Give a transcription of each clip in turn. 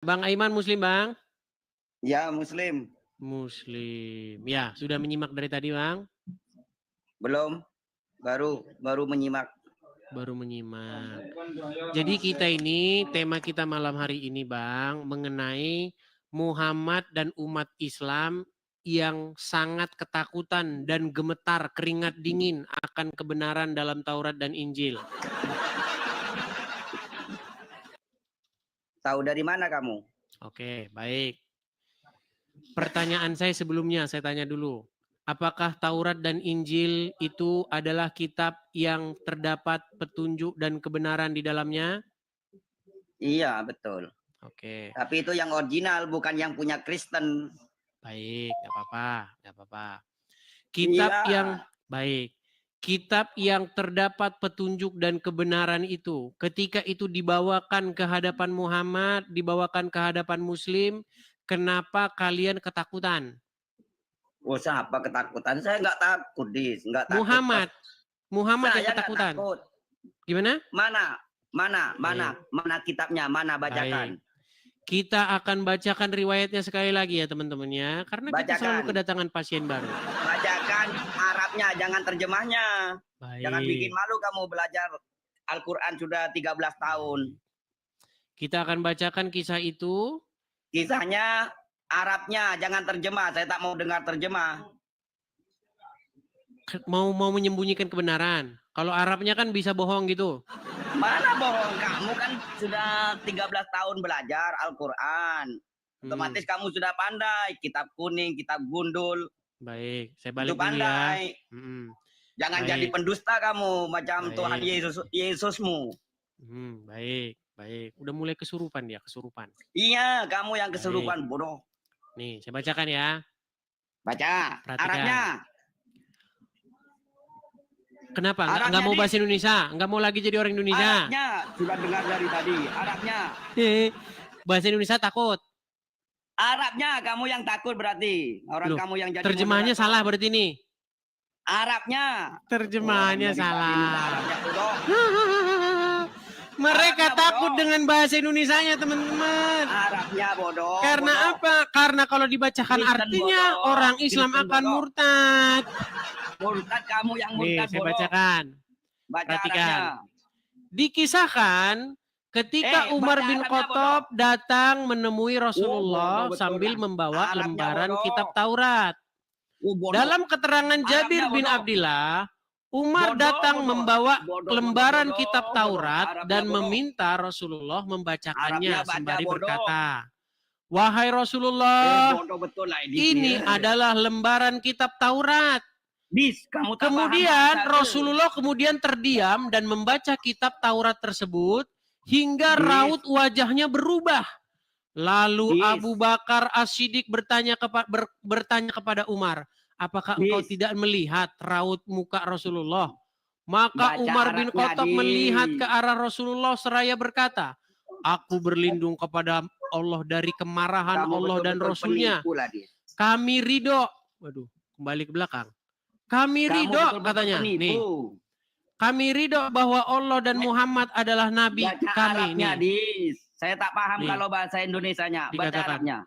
Bang Aiman Muslim, Bang? Ya, Muslim. Muslim. Ya, sudah menyimak dari tadi, Bang? Belum, baru menyimak. Baru menyimak. Jadi kita ini, tema kita malam hari ini, Bang, mengenai Muhammad dan umat Islam yang sangat ketakutan dan gemetar keringat dingin akan kebenaran dalam Taurat dan Injil. Tahu dari mana kamu? Oke, baik. Pertanyaan saya sebelumnya, saya tanya dulu. Apakah Taurat dan Injil itu adalah kitab yang terdapat petunjuk dan kebenaran di dalamnya? Iya, betul. Oke. Tapi itu yang original, bukan yang punya Kristen. Baik, nggak apa-apa, nggak apa-apa. Kitab Iya. yang baik. Kitab yang terdapat petunjuk dan kebenaran itu, ketika itu dibawakan ke hadapan Muhammad, dibawakan ke hadapan Muslim, kenapa kalian ketakutan? Oh, siapa ketakutan? Saya nggak takut, Dis. Nggak takut. Muhammad yang Saya nggak ketakutan. takut. Gimana? Mana kitabnya? Mana bacakan? Baik. Kita akan bacakan riwayatnya sekali lagi ya teman-teman ya. Karena kita selalu kedatangan pasien baru. Bacakan Arabnya, jangan terjemahnya. Baik. Jangan bikin malu kamu belajar Al-Quran sudah 13 tahun. Kita akan bacakan kisah itu. Kisahnya Arabnya, jangan terjemah. Saya tak mau dengar terjemah. Mau menyembunyikan kebenaran. Kalau Arabnya kan bisa bohong gitu. Mana bohong, kamu kan sudah 13 tahun belajar Al-Quran. Otomatis kamu sudah pandai. Kitab kuning, kitab gundul. Baik, saya balik dulu pandai. Ya. Jangan jadi pendusta kamu macam baik. Tuhan Yesusmu. Baik, baik. Udah mulai kesurupan dia, kesurupan. Iya, kamu yang kesurupan, bodoh. Nih, saya bacakan ya. Baca. Perhatikan. Arabnya. Kenapa? Nggak mau bahasa Indonesia? Nggak mau lagi jadi orang Indonesia? Arabnya. Sudah dengar dari tadi. Arabnya. Bahasa Indonesia takut. Arabnya kamu yang takut berarti. Orang kamu yang jadi terjemahannya salah berarti nih. Arabnya. Terjemahannya salah. Mereka takut dengan bahasa Indonesianya, teman-teman. Arabnya bodoh. Karena bodoh. apa? Karena kalau dibacakan artinya bodoh. Orang Islam Kristen akan bodoh. Murtad. Murtad kamu yang murtad. Nih, saya bacakan. Perhatikan. Dikisahkan ketika Umar bin Khattab datang menemui Rasulullah sambil membawa lembaran kitab Taurat. Dalam keterangan Jabir bin Abdillah, Umar datang membawa lembaran kitab Taurat dan meminta Rasulullah membacakannya sembari berkata, "Wahai Rasulullah, ini adalah lembaran kitab Taurat." Kemudian Rasulullah terdiam dan membaca kitab Taurat tersebut hingga raut wajahnya berubah. Lalu Abu Bakar As-Siddiq bertanya kepada Umar, "Apakah engkau tidak melihat raut muka Rasulullah?" Maka Umar bin Khattab melihat ke arah Rasulullah seraya berkata, "Aku berlindung kepada Allah dari kemarahan Allah dan Rasulnya. Kami ridho." Waduh, kembali ke belakang. Kami ridho, katanya. Nih. Kami ridho bahwa Allah dan Muhammad adalah nabi kami. Nih. Saya tak paham kalau bahasa Indonesianya. Baca Arabnya.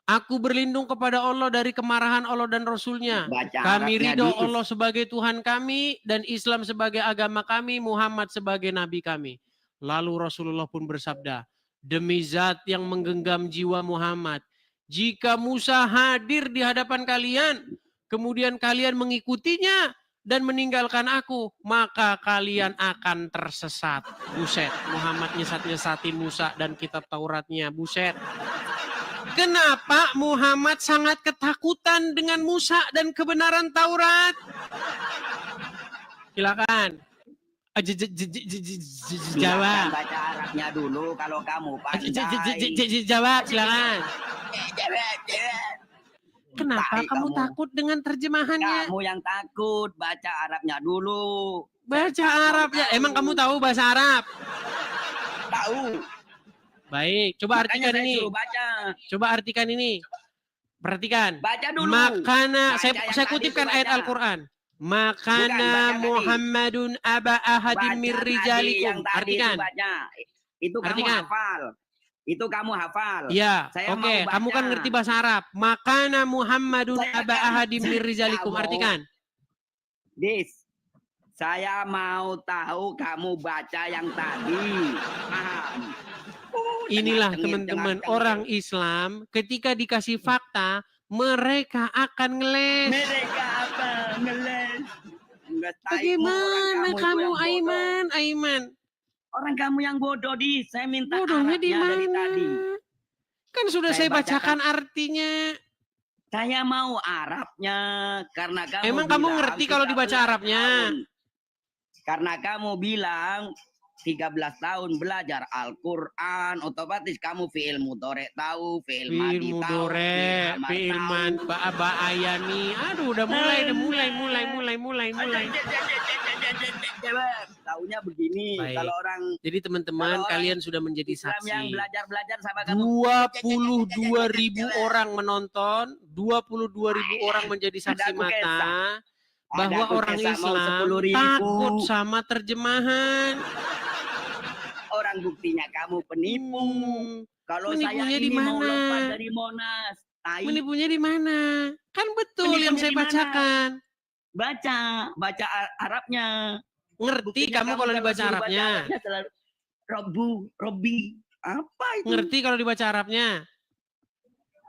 Aku berlindung kepada Allah dari kemarahan Allah dan Rasulnya. Kami ridho Allah sebagai Tuhan kami dan Islam sebagai agama kami, Muhammad sebagai nabi kami. Lalu Rasulullah pun bersabda, "Demi zat yang menggenggam jiwa Muhammad, jika Musa hadir di hadapan kalian, kemudian kalian mengikutinya dan meninggalkan aku, maka kalian akan tersesat." Buset, Muhammad nyesat-nyesatin Musa dan kitab Tauratnya. Buset. Kenapa Muhammad sangat ketakutan dengan Musa dan kebenaran Taurat? Silakan. Jawab. Baca Arabnya dulu kalau kamu pandai. Jawab, silakan. Kenapa kamu takut dengan terjemahannya? Kamu yang takut, baca Arabnya dulu. Baca Arabnya. Emang kamu tahu bahasa Arab? Tahu. Baik, coba artikan ini. Coba artikan ini. Perhatikan. Baca dulu. Makana, saya kutipkan ayat Al-Quran. Makana Muhammadun aba ahadin min rijalikum. Artikan. Itu kamu hafal. Itu kamu hafal. Ya, Saya mau oke. Kamu kan baca. ngerti bahasa Arab. Makana Muhammadun Saya aba kan ahadim min rizalikum. kamu, Artikan. Dis, saya mau tahu kamu baca yang tadi. Paham? Inilah Cengir, teman-teman, cengar-cengir. orang Islam ketika dikasih fakta, mereka akan ngeles. Mereka apa? Ngeles. Nggak tahu, orang Bagaimana kamu itu kamu, yang bodoh. Aiman? Orang kamu yang bodoh, Dis. Saya minta Bodohnya di Arabnya dari mana? tadi. Kan sudah saya bacakan bacakan. artinya. Saya mau Arabnya karena kamu Emang bilang kamu ngerti kalau dibaca 13 Arabnya? tahun. Karena kamu bilang 13 tahun belajar Al-Quran, otomatis kamu fi'il mudhari tahu, fi'il madi Fi'il tahu, mudhari, fi'il amar fi'il tahu. man, ayani. Aduh, udah mulai. Taunya begini. Baik. Kalau orang Jadi teman-teman, kalau kalian sudah menjadi Islam yang saksi. belajar sama kamu. 22.000 orang menonton, 22.000 orang menjadi saksi Ada mata Ada bahwa aku orang kisah mau Islam 10.000. takut sama terjemahan. Orang buktinya kamu penipu. Kalau saya Menipunya di ini mau mana? lompat dari Monas, Menipunya di mana? Kan betul Menipunya yang saya di mana? bacakan. baca Arabnya. Ngerti Buktinya kamu kalau dibaca suruh Arabnya? selalu Robi. Apa itu? Ngerti kalau dibaca Arabnya?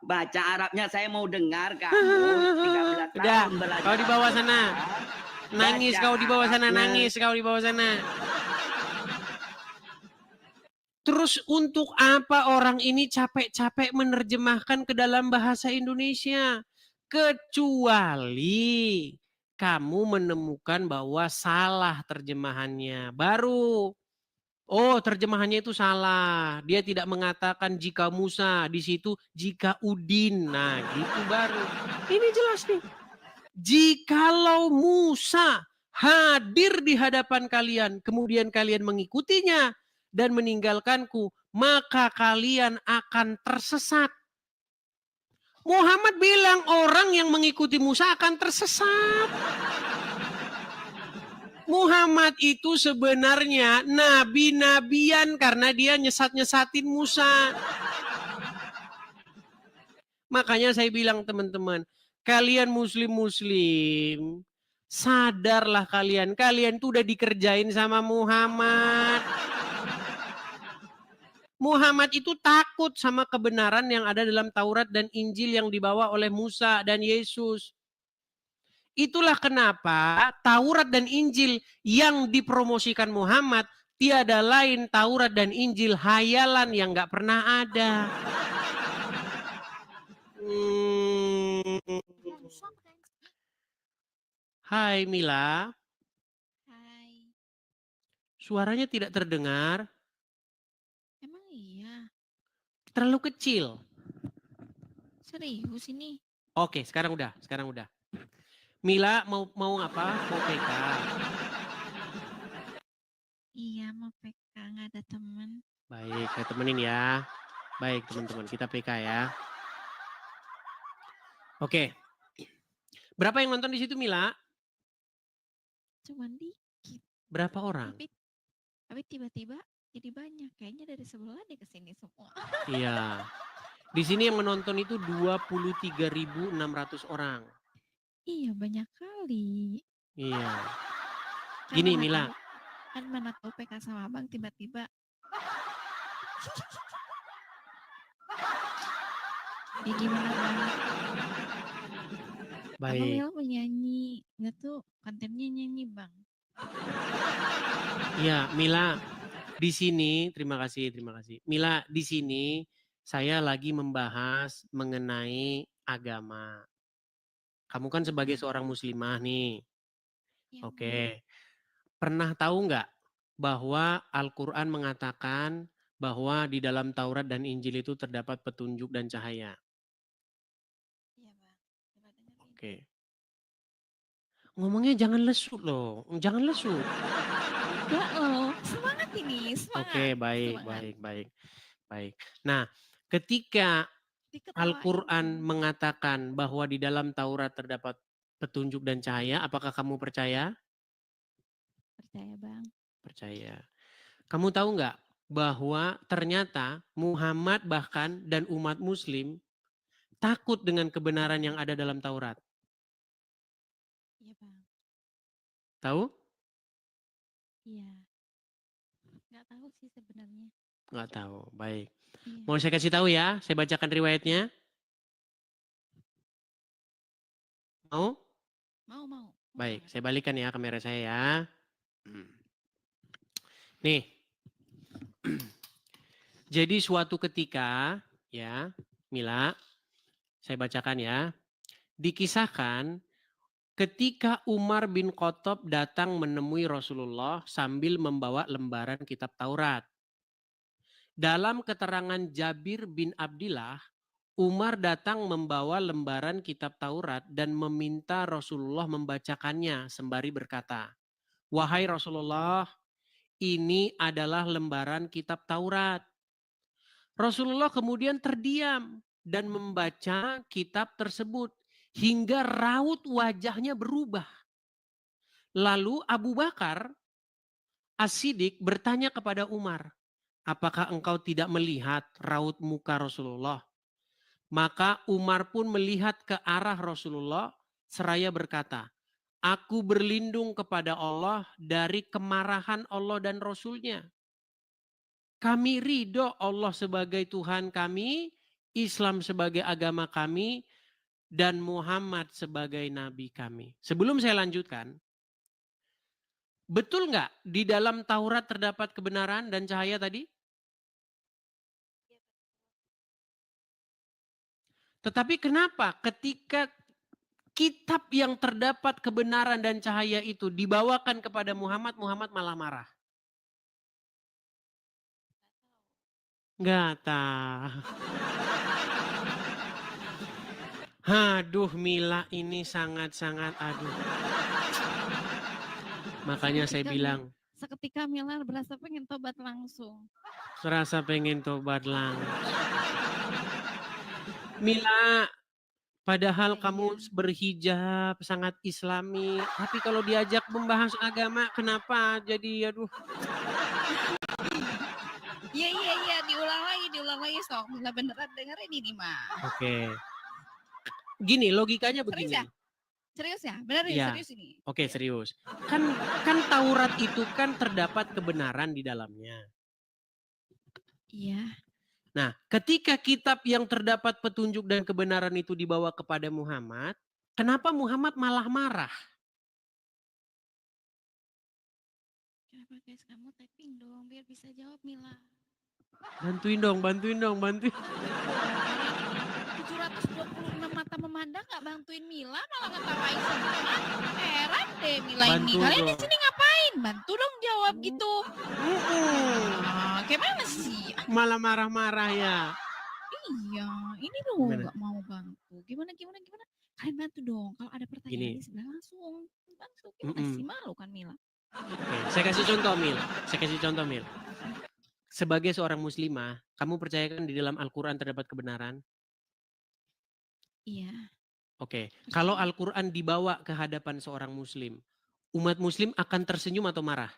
Baca Arabnya saya mau dengar kamu 13 Udah, tahun belajar. kau di bawah sana. Nangis Baca kau di bawah sana, Arabnya. nangis kau di bawah sana. Terus untuk apa orang ini capek-capek menerjemahkan ke dalam bahasa Indonesia? Kecuali kamu menemukan bahwa salah terjemahannya. Baru, oh terjemahannya itu salah. Dia tidak mengatakan jika Musa, di situ jika Udin. Nah gitu baru. Ini jelas nih. Jikalau Musa hadir di hadapan kalian, kemudian kalian mengikutinya dan meninggalkanku, maka kalian akan tersesat. Muhammad bilang orang yang mengikuti Musa akan tersesat. Muhammad itu sebenarnya nabi-nabian karena dia nyesat-nyesatin Musa. Makanya saya bilang teman-teman, kalian muslim-muslim, sadarlah kalian tuh udah dikerjain sama Muhammad. Muhammad itu takut sama kebenaran yang ada dalam Taurat dan Injil yang dibawa oleh Musa dan Yesus. Itulah kenapa Taurat dan Injil yang dipromosikan Muhammad tiada lain Taurat dan Injil hayalan yang gak pernah ada. Hai Mila. Hai. Suaranya tidak terdengar. Emang iya? Terlalu kecil. Serius ini? Oke, sekarang udah. Mila mau apa? Mau PK. Iya mau PK, nggak ada teman. Baik, saya temenin ya. Baik teman-teman, kita PK ya. Oke. Berapa yang nonton di situ Mila? Cuman dikit. Berapa orang? Tapi tiba-tiba jadi banyak. Kayaknya dari sebelah deh ke sini semua. Iya. Di sini yang menonton itu 23.600 orang. Iya banyak kali. Iya. Kan Gini mana Mila. tahu- Kan mana tahu PK sama abang tiba-tiba. Ya gimana bang? Abang Baik. Mila mau nyanyi. Nggak tuh kontennya nyanyi bang. Iya, Mila. Di sini, terima kasih. Mila, di sini saya lagi membahas mengenai agama. Kamu kan sebagai seorang muslimah nih. Ya, Oke. Pernah tahu nggak bahwa Al-Quran mengatakan bahwa di dalam Taurat dan Injil itu terdapat petunjuk dan cahaya? Iya bang. Coba dengerin. Oke. Ngomongnya jangan lesu loh. Jangan lesu. Enggak loh. Semangat ini. Semangat. Oke, baik. Semangat. Baik. Nah, ketika Diketawain. Al-Quran mengatakan bahwa di dalam Taurat terdapat petunjuk dan cahaya, apakah kamu percaya? Percaya bang. Percaya. Kamu tahu nggak bahwa ternyata Muhammad bahkan dan umat muslim takut dengan kebenaran yang ada dalam Taurat. Iya Bang. Tahu? Iya. Nggak tahu sih sebenarnya. Nggak tahu. Baik. Iya. Mau saya kasih tahu ya, saya bacakan riwayatnya. Mau? Mau. Baik, banget. saya balikan ya kamera saya ya. Nih. Jadi suatu ketika ya, Mila, saya bacakan ya. Dikisahkan ketika Umar bin Khattab datang menemui Rasulullah sambil membawa lembaran kitab Taurat. Dalam keterangan Jabir bin Abdillah, Umar datang membawa lembaran kitab Taurat dan meminta Rasulullah membacakannya sembari berkata, "Wahai Rasulullah, ini adalah lembaran kitab Taurat." Rasulullah kemudian terdiam dan membaca kitab tersebut hingga raut wajahnya berubah. Lalu Abu Bakar As-Siddiq bertanya kepada Umar, "Apakah engkau tidak melihat raut muka Rasulullah?" Maka Umar pun melihat ke arah Rasulullah seraya berkata, "Aku berlindung kepada Allah dari kemarahan Allah dan Rasulnya. Kami ridho Allah sebagai Tuhan kami, Islam sebagai agama kami, dan Muhammad sebagai nabi kami." Sebelum saya lanjutkan, betul nggak di dalam Taurat terdapat kebenaran dan cahaya tadi? Tetapi kenapa ketika kitab yang terdapat kebenaran dan cahaya itu dibawakan kepada Muhammad, Muhammad malah marah? Nggak tahu. Aduh, Mila ini sangat-sangat aduh. Makanya saya bilang, Seketika Mila berasa pengen tobat langsung. serasa pengen tobat langsung. Mila, padahal kamu berhijab sangat islami, tapi kalau diajak membahas agama, kenapa jadi aduh. Iya, diulang lagi sok. Mila beneran dengerin ini mah. Oke. Gini, logikanya begini. Serius ya? Bener Iya. serius ini. Oke, serius. Kan Taurat itu kan terdapat kebenaran di dalamnya. Iya. Nah, ketika kitab yang terdapat petunjuk dan kebenaran itu dibawa kepada Muhammad, kenapa Muhammad malah marah? Coba guys, kamu typing dong biar bisa jawab Mila. Bantuin dong. 726 mata memandang gak bantuin Mila, malah ngetawain semua. Heran deh Mila ini. Bantu Kalian di dong. sini ngapain? Bantu dong jawab gitu. Gimana sih? Malah marah-marah ya. Iya, ini dong nggak mau bantu. Gimana? Kalian bantu dong. Kalau ada pertanyaan di sebelah langsung bantu. Gimana sih, malu kan Mila? Oke, saya kasih contoh Mil. Sebagai seorang muslimah, kamu percayakan di dalam Al-Quran terdapat kebenaran? Iya. Oke, kalau Al-Quran dibawa ke hadapan seorang muslim, umat muslim akan tersenyum atau marah?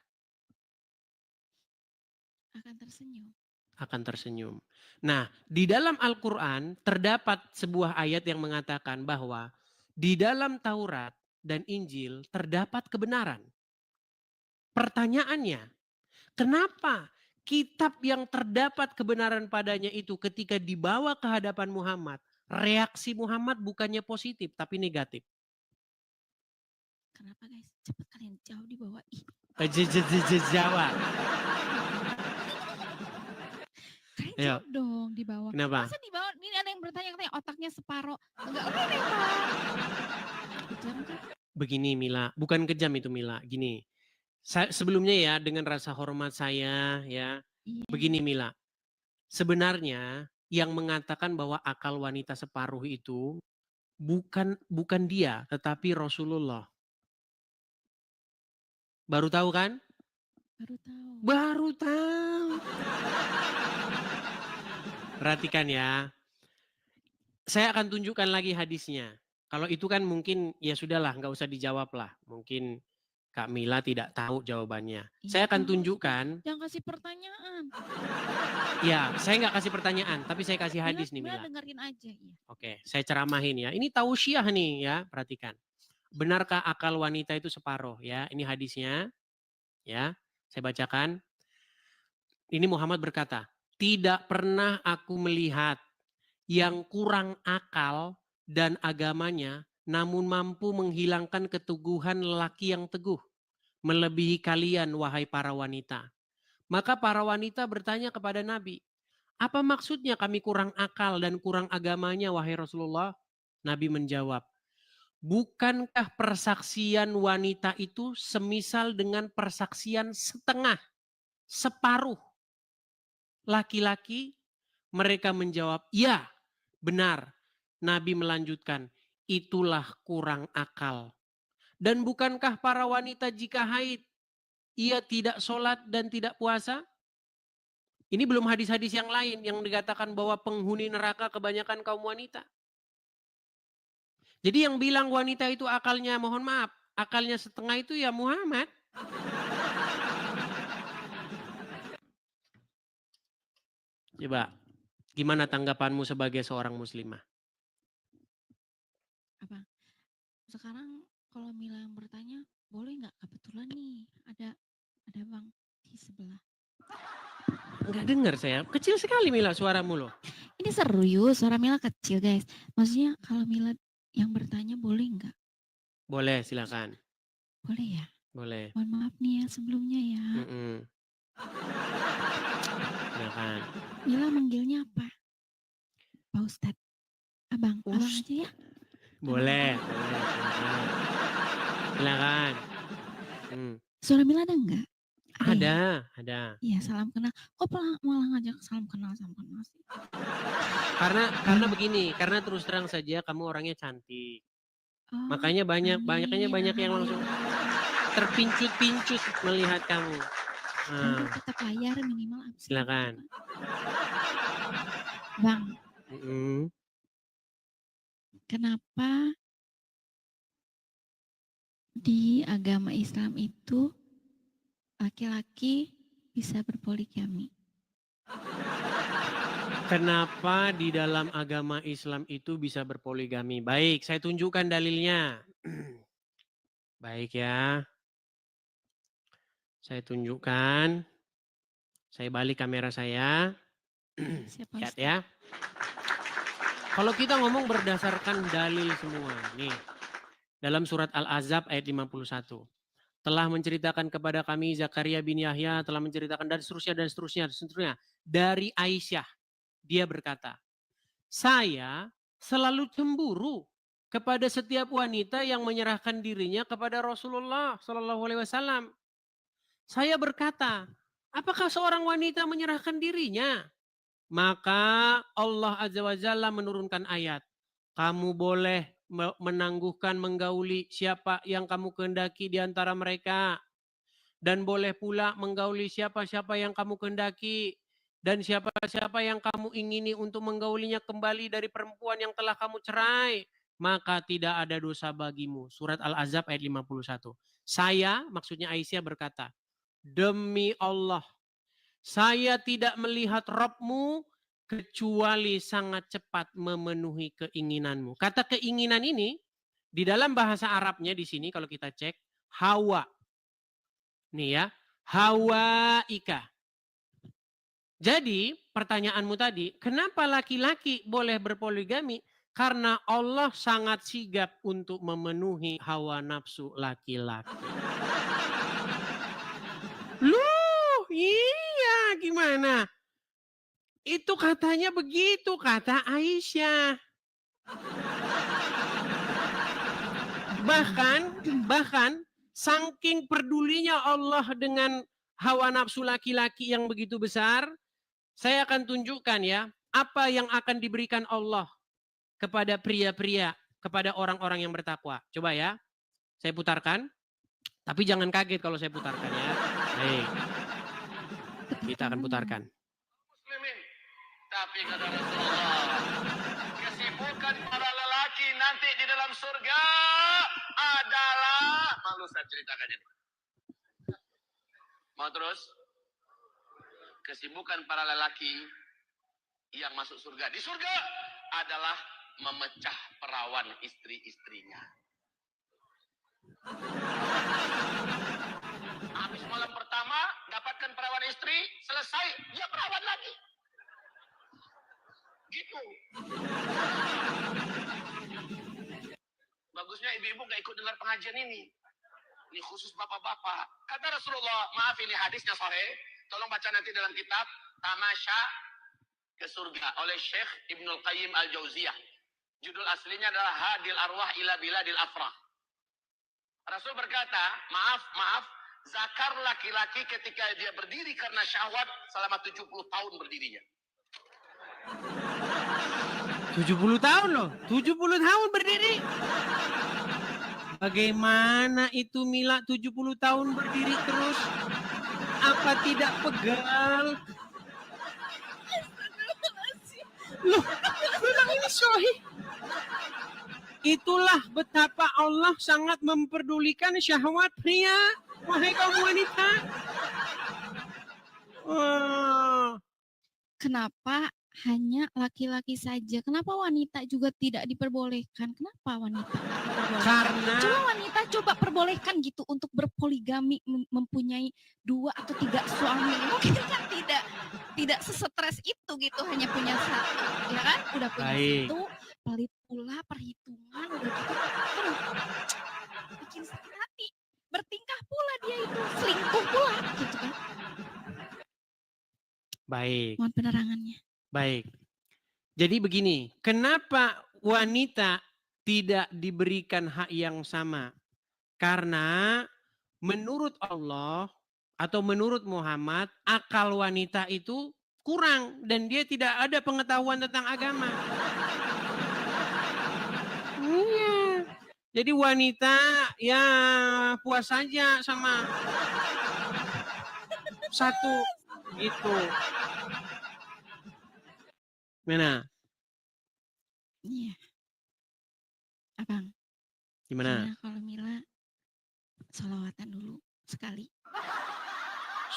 Akan tersenyum. Nah, di dalam Al-Quran terdapat sebuah ayat yang mengatakan bahwa di dalam Taurat dan Injil terdapat kebenaran. Pertanyaannya, kenapa kitab yang terdapat kebenaran padanya itu ketika dibawa ke hadapan Muhammad, reaksi Muhammad bukannya positif tapi negatif? Kenapa guys? Cepat kalian jauh di bawah. Jawab. Kalian jawab dong di bawah. Kenapa? Masa di bawah ini ada yang bertanya-tanya otaknya separoh. Enggak udah deh Begini Mila, bukan kejam itu Mila. Gini, sebelumnya ya dengan rasa hormat saya ya. Begini Mila, sebenarnya yang mengatakan bahwa akal wanita separuh itu bukan dia, tetapi Rasulullah. Baru tahu kan? Baru tahu. Perhatikan ya. Saya akan tunjukkan lagi hadisnya. Kalau itu kan mungkin ya sudahlah, nggak usah dijawab lah. Mungkin Kak Mila tidak tahu jawabannya. Iya, Saya akan Kak, tunjukkan. Jangan kasih pertanyaan. Ya, saya nggak kasih pertanyaan, tapi saya kasih hadis nih Mila Mila. dengerin aja. Iya. Oke, saya ceramahin ya. Ini tausiah nih ya, perhatikan. Benarkah akal wanita itu separuh ya? Ini hadisnya ya. Saya bacakan. Ini Muhammad berkata, tidak pernah aku melihat yang kurang akal dan agamanya namun mampu menghilangkan keteguhan lelaki yang teguh melebihi kalian wahai para wanita. Maka para wanita bertanya kepada Nabi, apa maksudnya kami kurang akal dan kurang agamanya wahai Rasulullah? Nabi menjawab, bukankah persaksian wanita itu semisal dengan persaksian setengah, separuh laki-laki? Mereka menjawab, ya benar. Nabi melanjutkan, itulah kurang akal. Dan bukankah para wanita jika haid, ia tidak sholat dan tidak puasa? Ini belum hadis-hadis yang lain yang dikatakan bahwa penghuni neraka kebanyakan kaum wanita. Jadi yang bilang wanita itu akalnya, mohon maaf, akalnya setengah itu ya Muhammad. Coba, gimana tanggapanmu sebagai seorang muslimah? Apa? Sekarang kalau Mila yang bertanya, boleh nggak? Kebetulan nih ada Bang di sebelah. Enggak dengar saya, kecil sekali Mila suaramu loh. Ini serius, suara Mila kecil guys. Maksudnya kalau Mila yang bertanya boleh nggak? Boleh, silakan. Boleh ya? Boleh. Mohon maaf nih ya sebelumnya ya. Silakan. Mila manggilnya apa? Pak Ustadz. Abang aja ya? Boleh. Silakan. Suara Mila ada nggak? Ada. Iya, salam kenal. Kok malah ngajak salam kenal sih? Karena begini, karena terus terang saja kamu orangnya cantik. Oh, Makanya banyak yang langsung terpincut-pincut melihat kamu. Tetap layar minimal. Silakan. Bang. Kenapa di agama Islam itu laki-laki bisa berpoligami? Kenapa di dalam agama Islam itu bisa berpoligami? Baik, saya tunjukkan dalilnya. Baik ya. Saya tunjukkan. Saya balik kamera saya. Lihat ya. Kalau kita ngomong berdasarkan dalil semua. Nih. Dalam surat Al-Ahzab ayat 51. Telah menceritakan kepada kami Zakaria bin Yahya, telah menceritakan dan seterusnya. Dari Aisyah. Dia berkata, saya selalu cemburu kepada setiap wanita yang menyerahkan dirinya kepada Rasulullah SAW. Saya berkata, apakah seorang wanita menyerahkan dirinya? Maka Allah Azza wa Jalla menurunkan ayat. Kamu boleh menangguhkan, menggauli siapa yang kamu kehendaki di antara mereka. Dan boleh pula menggauli siapa-siapa yang kamu kehendaki. Dan siapa-siapa yang kamu ingini untuk menggaulinya kembali dari perempuan yang telah kamu cerai. Maka tidak ada dosa bagimu. Surat Al-Ahzab ayat 51. Saya, maksudnya Aisyah berkata, demi Allah, saya tidak melihat Rabbmu kecuali sangat cepat memenuhi keinginanmu. Kata keinginan ini, di dalam bahasa Arabnya di sini kalau kita cek, hawa. Nih ya, hawa ika. Jadi pertanyaanmu tadi, kenapa laki-laki boleh berpoligami? Karena Allah sangat sigap untuk memenuhi hawa nafsu laki-laki. Loh, iya gimana? Itu katanya begitu, kata Aisyah. Bahkan saking pedulinya Allah dengan hawa nafsu laki-laki yang begitu besar, saya akan tunjukkan ya, apa yang akan diberikan Allah kepada pria-pria, kepada orang-orang yang bertakwa. Coba ya, saya putarkan. Tapi jangan kaget kalau saya putarkan ya. Baik. Kita akan putarkan. Muslimin. Tapi kata Rasulullah, kesibukan para lelaki nanti di dalam surga adalah, malu saya ceritakannya. terus? Kesibukan para lelaki yang masuk surga. Di surga adalah memecah perawan istri-istrinya. Habis malam pertama, dapatkan perawan istri, selesai, dia perawan lagi. Gitu. Bagusnya ibu-ibu gak ikut dengar pengajian ini. Ini khusus bapak-bapak. Kata Rasulullah, maaf ini hadisnya sahih. Tolong baca nanti dalam kitab Tamasya ke Surga oleh Syekh Ibnul Qayyim Al-Jauziyah. Judul aslinya adalah Hadil Arwah ila Biladil Afrah. Rasul berkata, maaf, zakar laki-laki ketika dia berdiri karena syahwat selama 70 tahun berdirinya. 70 tahun loh, 70 tahun berdiri. Bagaimana itu Mila 70 tahun berdiri terus? Apa tidak pegal? Loh, bilang ini sahih. Itulah betapa Allah sangat memperdulikan syahwat pria. Wahai kaum wanita. Kenapa hanya laki-laki saja? Kenapa wanita juga tidak diperbolehkan? Kenapa wanita tidak diperbolehkan? Karena Coba wanita coba perbolehkan gitu untuk berpoligami, mempunyai 2 atau 3 suami. Mungkin kan tidak sesetres itu gitu, hanya punya 1, ya kan? Udah punya Baik. 1, pelit pula perhitungan, udah gitu. Aduh, bikin sakit hati. Bertingkah pula dia itu, selingkuh pula gitu kan. baik. Mohon penerangannya. Baik. Jadi begini, kenapa wanita tidak diberikan hak yang sama? Karena menurut Allah atau menurut Muhammad, akal wanita itu kurang dan dia tidak ada pengetahuan tentang agama. Iya. Jadi wanita ya puas saja sama 1 gitu. Mana? Iya. Abang, Gimana? gimana kalau Mila sholawatan dulu sekali?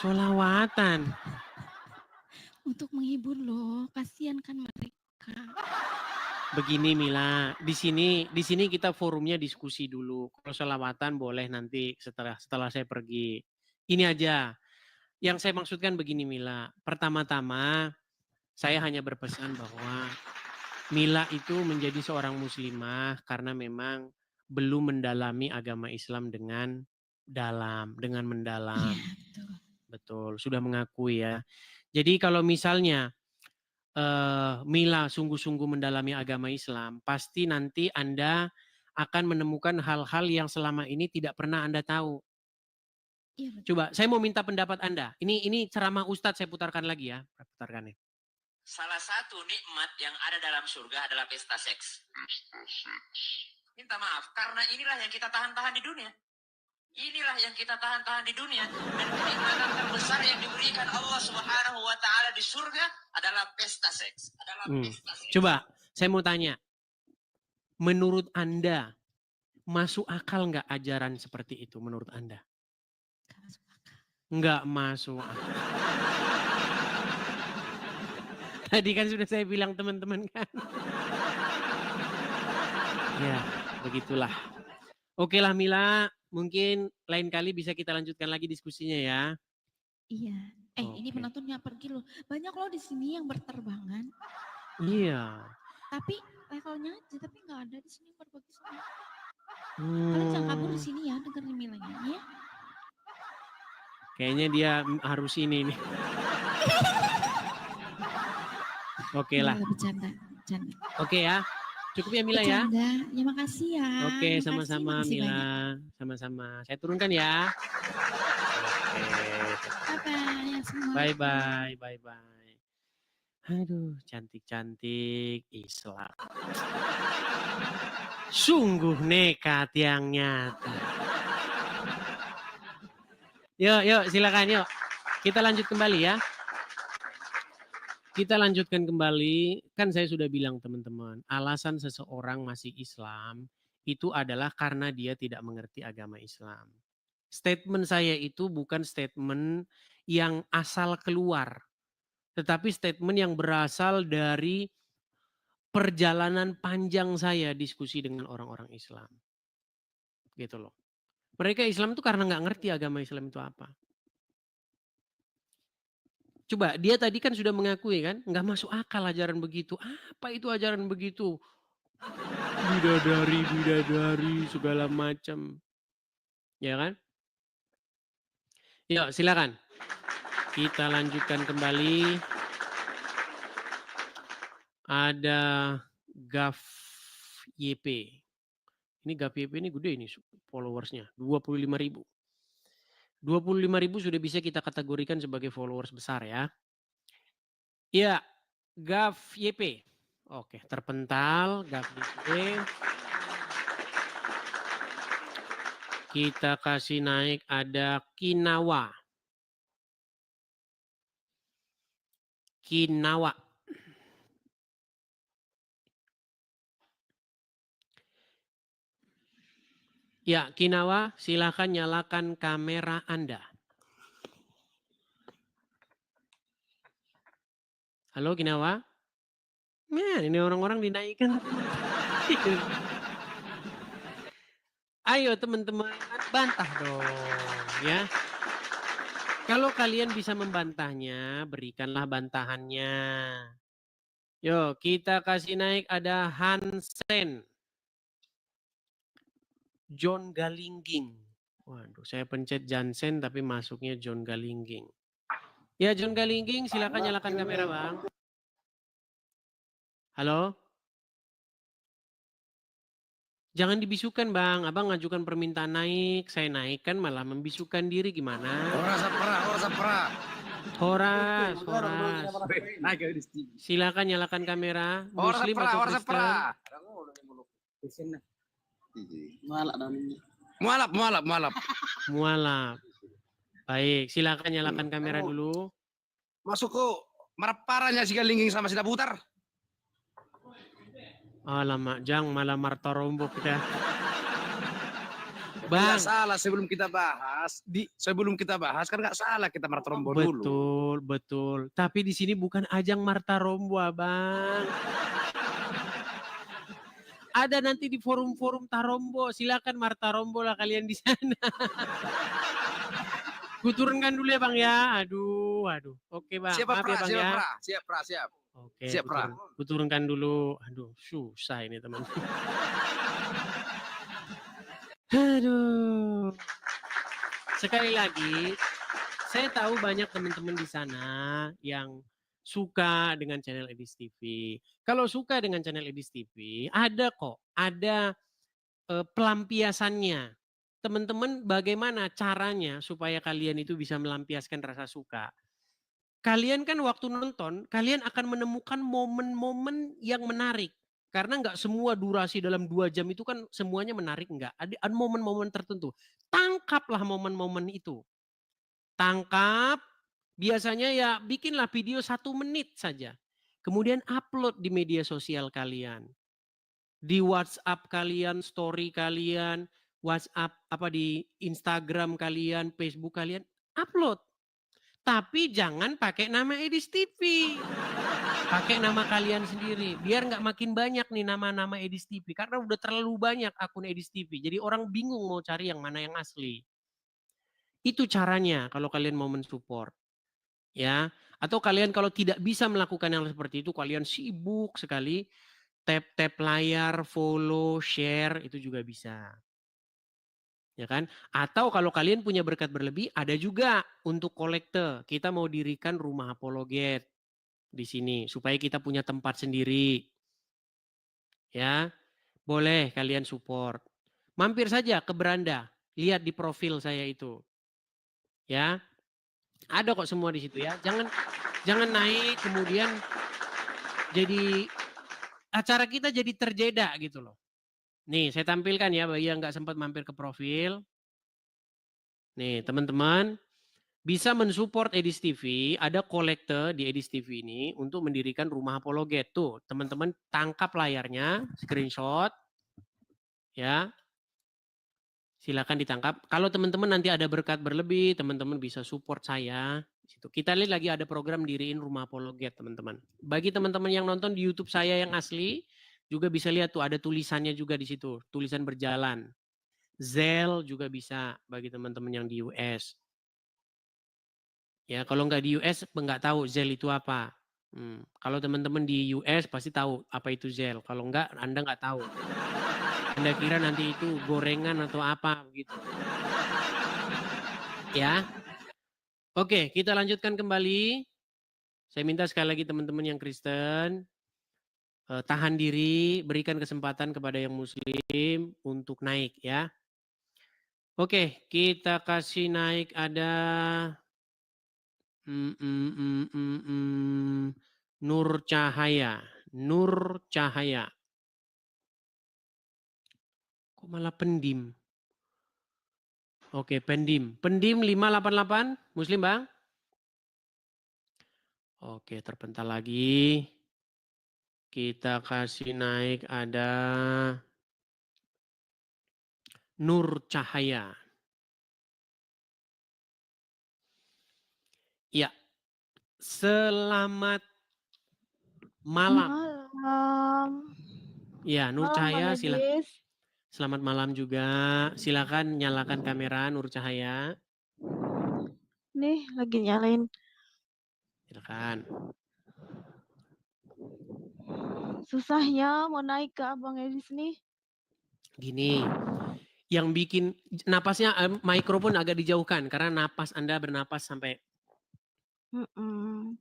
Sholawatan. Untuk menghibur loh, kasihan kan mereka. Begini Mila, di sini kita forumnya diskusi dulu. Kalau sholawatan boleh nanti setelah saya pergi. Ini aja. Yang saya maksudkan begini Mila. Pertama-tama saya hanya berpesan bahwa Mila itu menjadi seorang muslimah karena memang belum mendalami agama Islam dengan mendalam. Iya, betul. Betul, sudah mengakui ya. Jadi kalau misalnya Mila sungguh-sungguh mendalami agama Islam, pasti nanti Anda akan menemukan hal-hal yang selama ini tidak pernah Anda tahu. Iya, betul. Coba, saya mau minta pendapat Anda. Ini ceramah Ustadz, saya putarkan lagi ya. Putarkan nih. Salah satu nikmat yang ada dalam surga adalah pesta seks. Minta maaf, karena inilah yang kita tahan-tahan di dunia. Inilah yang kita tahan-tahan di dunia. Dan kenikmatan terbesar yang diberikan Allah Subhanahu wa Ta'ala di surga adalah pesta seks. Pesta seks. Coba, saya mau tanya. Menurut Anda, masuk akal nggak ajaran seperti itu menurut Anda? Nggak masuk akal. Tadi kan sudah saya bilang teman-teman kan. Ya, begitulah. Oke lah Mila, mungkin lain kali bisa kita lanjutkan lagi diskusinya ya. Iya. Ini Oke. penontonnya pergi loh. Banyak loh di sini yang berterbangan. Iya. Tapi levelnya aja, tapi nggak ada di sini yang berbagi sama. Kalian jangan kabur di sini ya, dengerin Mila nyanyi ya. Kayaknya dia harus ini nih. Oke lah. Bercanda. Oke ya. Cukup ya Mila ya. Bercanda. Ya makasih ya. Oke, Makasih, sama-sama makasih Mila. banyak. Sama-sama. Saya turunkan ya. Oke. Bye-bye. Assalamualaikum. Bye-bye. Bye-bye. Aduh, cantik-cantik Islam. Sungguh nekat yang nyata. Yuk, silakan yuk. Kita lanjut kembali ya. Kita lanjutkan kembali. Kan saya sudah bilang teman-teman, alasan seseorang masih Islam itu adalah karena dia tidak mengerti agama Islam. Statement saya itu bukan statement yang asal keluar, tetapi statement yang berasal dari perjalanan panjang saya diskusi dengan orang-orang Islam. Gitu loh. Mereka Islam itu karena nggak ngerti agama Islam itu apa. Coba dia tadi kan sudah mengakui kan, nggak masuk akal ajaran begitu. Apa itu ajaran begitu? Bidadari, segala macam. Ya kan? Yuk silakan. Kita lanjutkan kembali. Ada Gaf YP. Ini Gaf YP ini gede ini followersnya. 25.000. 25.000 sudah bisa kita kategorikan sebagai followers besar ya. Iya, Gaf YP. Oke, terpental Gaf YP. Kita kasih naik ada Kinawa. Kinawa. Ya, Kinawa, silakan nyalakan kamera Anda. Halo Kinawa. Nah, ini orang-orang dinaikkan. Ayo teman-teman, bantah dong ya. Kalau kalian bisa membantahnya, berikanlah bantahannya. Yo, kita kasih naik ada Hansen. John Galingging. Waduh, saya pencet Jansen tapi masuknya John Galingging. Ya, John Galingging, silakan nyalakan kamera, Bang. Halo? Jangan dibisukan, Bang. Abang ngajukan permintaan naik, saya naikkan malah membisukan diri gimana? Horas. Silakan nyalakan kamera. Muslim atau Kristen? Mualaf. Baik, silakan nyalakan kamera dulu. Masuk kok marparanya si Galingging sama si Daputar. Alamak, Jang malah martarombo kita. Bang, Bang, salah sebelum kita bahas, kan nggak salah kita martarombo dulu. Betul. Tapi di sini bukan ajang martarombo, Bang. Ada nanti di forum-forum Tarombo, silakan martarombo lah kalian di sana. Gue turunkan dulu ya Bang ya. Aduh. Oke Bang. Siap, Maaf ya Bang ya. Siap. Oke. Siap, Pra. Gue turunkan dulu. Aduh, susah ini teman. Aduh. Sekali lagi, saya tahu banyak teman-teman di sana yang suka dengan channel Edis TV. Kalau suka dengan channel Edis TV, ada pelampiasannya. Teman-teman bagaimana caranya supaya kalian itu bisa melampiaskan rasa suka. Kalian kan waktu nonton, kalian akan menemukan momen-momen yang menarik. Karena nggak semua durasi dalam 2 jam itu kan semuanya menarik, nggak. Ada momen-momen tertentu. Tangkaplah momen-momen itu. Tangkap, biasanya ya bikinlah video 1 menit saja. Kemudian upload di media sosial kalian. Di WhatsApp kalian, story kalian, WhatsApp di Instagram kalian, Facebook kalian, upload. Tapi jangan pakai nama Edis TV. Pakai nama kalian sendiri. Biar nggak makin banyak nih nama-nama Edis TV. Karena udah terlalu banyak akun Edis TV. Jadi orang bingung mau cari yang mana yang asli. Itu caranya kalau kalian mau mensupport. Ya, atau kalian kalau tidak bisa melakukan yang seperti itu, kalian sibuk sekali, tap layar, follow, share, itu juga bisa. Ya kan? Atau kalau kalian punya berkat berlebih, ada juga untuk kolekte. Kita mau dirikan rumah apologet di sini supaya kita punya tempat sendiri. Ya. Boleh kalian support. Mampir saja ke beranda, lihat di profil saya itu. Ya. Ada kok semua di situ ya. Jangan naik kemudian jadi acara kita jadi terjeda gitu loh. Nih saya tampilkan ya bagi yang nggak sempat mampir ke profil. Nih teman-teman bisa mensupport Edis TV, ada kolekte di Edis TV ini untuk mendirikan rumah apologet. Tuh teman-teman tangkap layarnya, screenshot. Ya. Silakan ditangkap. Kalau teman-teman nanti ada berkat berlebih, teman-teman bisa support saya situ. Kita lihat lagi ada program diriin rumah apologet, teman-teman. Bagi teman-teman yang nonton di YouTube saya yang asli, juga bisa lihat tuh ada tulisannya juga di situ, tulisan berjalan. Zelle juga bisa bagi teman-teman yang di US. Ya, kalau nggak di US nggak tahu Zelle itu apa. Kalau teman-teman di US pasti tahu apa itu Zelle. Kalau nggak, Anda nggak tahu. Anda kira nanti itu gorengan atau apa begitu. Ya. Oke, kita lanjutkan kembali. Saya minta sekali lagi teman-teman yang Kristen, tahan diri, berikan kesempatan kepada yang Muslim untuk naik ya. Oke, kita kasih naik ada Nur Cahaya. Nur Cahaya. Kok malah pendim? Oke, pendim. Pendim 588, Muslim Bang? Oke, terpental lagi. Kita kasih naik ada Nur Cahaya. Ya, selamat malam. Ya, Nur Cahaya silakan. Selamat malam juga. Silakan nyalakan kamera Nur Cahaya. Nih, lagi nyalain. Silakan. Susahnya mau naik ke Abang Edis nih. Gini, yang bikin napasnya mikrofon agak dijauhkan karena napas Anda bernapas sampai.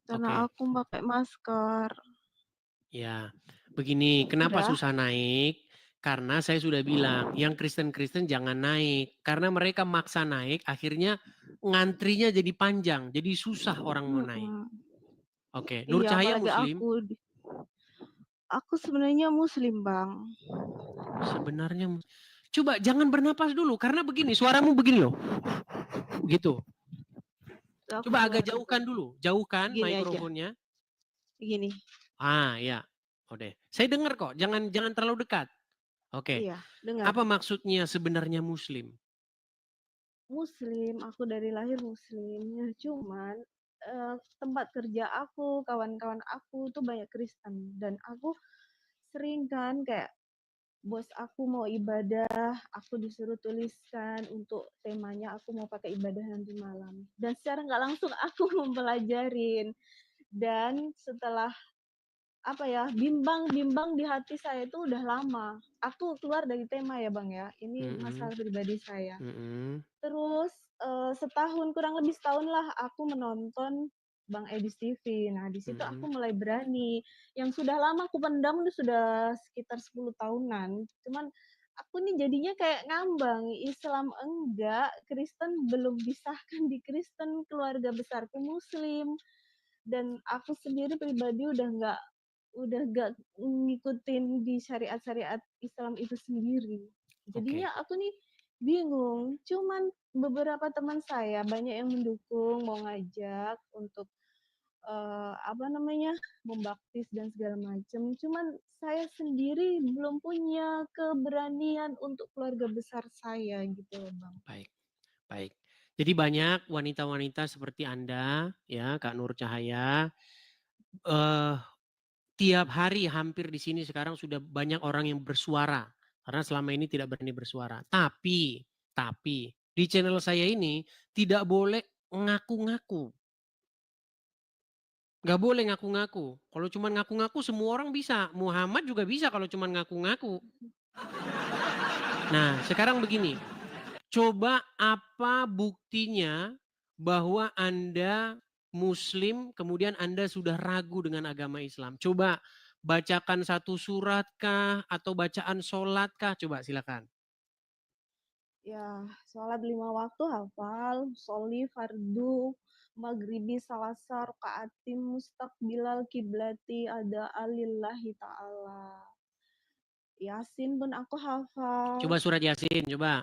Karena aku pakai masker. Ya, begini, kenapa Udah. susah naik? Karena saya sudah bilang, yang Kristen-Kristen jangan naik. Karena mereka maksa naik, akhirnya ngantrinya jadi panjang. Jadi susah orang mau naik. Oke, Nur Iya, Cahaya apalagi Muslim? Aku sebenarnya Muslim, Bang. Sebenarnya, coba jangan bernapas dulu. Karena begini, suaramu begini loh. Gitu. Coba agak jauhkan dulu. Jauhkan Gini mikrofonnya. Aja. Gini. Ah, ya. Oke. Saya dengar kok, jangan terlalu dekat. Oke. Iya, dengar. Apa maksudnya sebenarnya Muslim? Muslim, aku dari lahir Muslim. Ya, cuman tempat kerja aku, kawan-kawan aku tuh banyak Kristen. Dan aku sering kan kayak bos aku mau ibadah, aku disuruh tuliskan untuk temanya aku mau pakai ibadah nanti malam. Dan secara nggak langsung aku mempelajarin. Dan setelah bimbang di hati saya itu udah lama. Aku keluar dari tema ya Bang ya, ini masalah pribadi saya. Terus kurang lebih setahun lah aku menonton Bang Edis TV. Nah di situ aku mulai berani. Yang sudah lama aku pendam itu sudah sekitar 10 tahunan. Cuman aku nih jadinya kayak ngambang, Islam enggak, Kristen belum disahkan di Kristen, keluarga besarku Muslim. Dan aku sendiri pribadi udah nggak ngikutin di syariat-syariat Islam itu sendiri. Jadinya aku nih bingung. Cuman beberapa teman saya banyak yang mendukung, mau ngajak untuk membaptis dan segala macam. Cuman saya sendiri belum punya keberanian untuk keluarga besar saya gitu loh, Bang. Baik. Jadi banyak wanita-wanita seperti Anda, ya Kak Nur Cahaya, tiap hari hampir di sini sekarang sudah banyak orang yang bersuara karena selama ini tidak berani bersuara. Tapi di channel saya ini tidak boleh ngaku-ngaku. Nggak boleh ngaku-ngaku. Kalau cuma ngaku-ngaku semua orang bisa. Muhammad juga bisa kalau cuma ngaku-ngaku. Nah, sekarang begini. Coba apa buktinya bahwa Anda Muslim, kemudian Anda sudah ragu dengan agama Islam. Coba bacakan satu surat kah atau bacaan sholat kah? Coba silakan. Ya, sholat 5 waktu hafal, sholi fardu, maghribi salasa rakaatim mustaqbilal kiblati ada alillahi ta'ala. Yasin pun aku hafal. Coba surat Yasin, coba.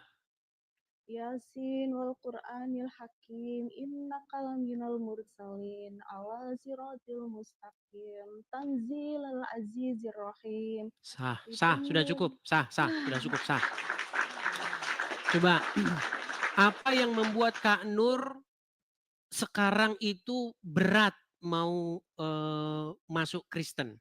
Yasin wal Qur'anil Hakim innaka laminal mursalin ala siratil mustaqim tanzilal azizir rahim. Sah, sudah cukup. Sudah cukup, sah. Coba, apa yang membuat Kak Nur sekarang itu berat mau masuk Kristen?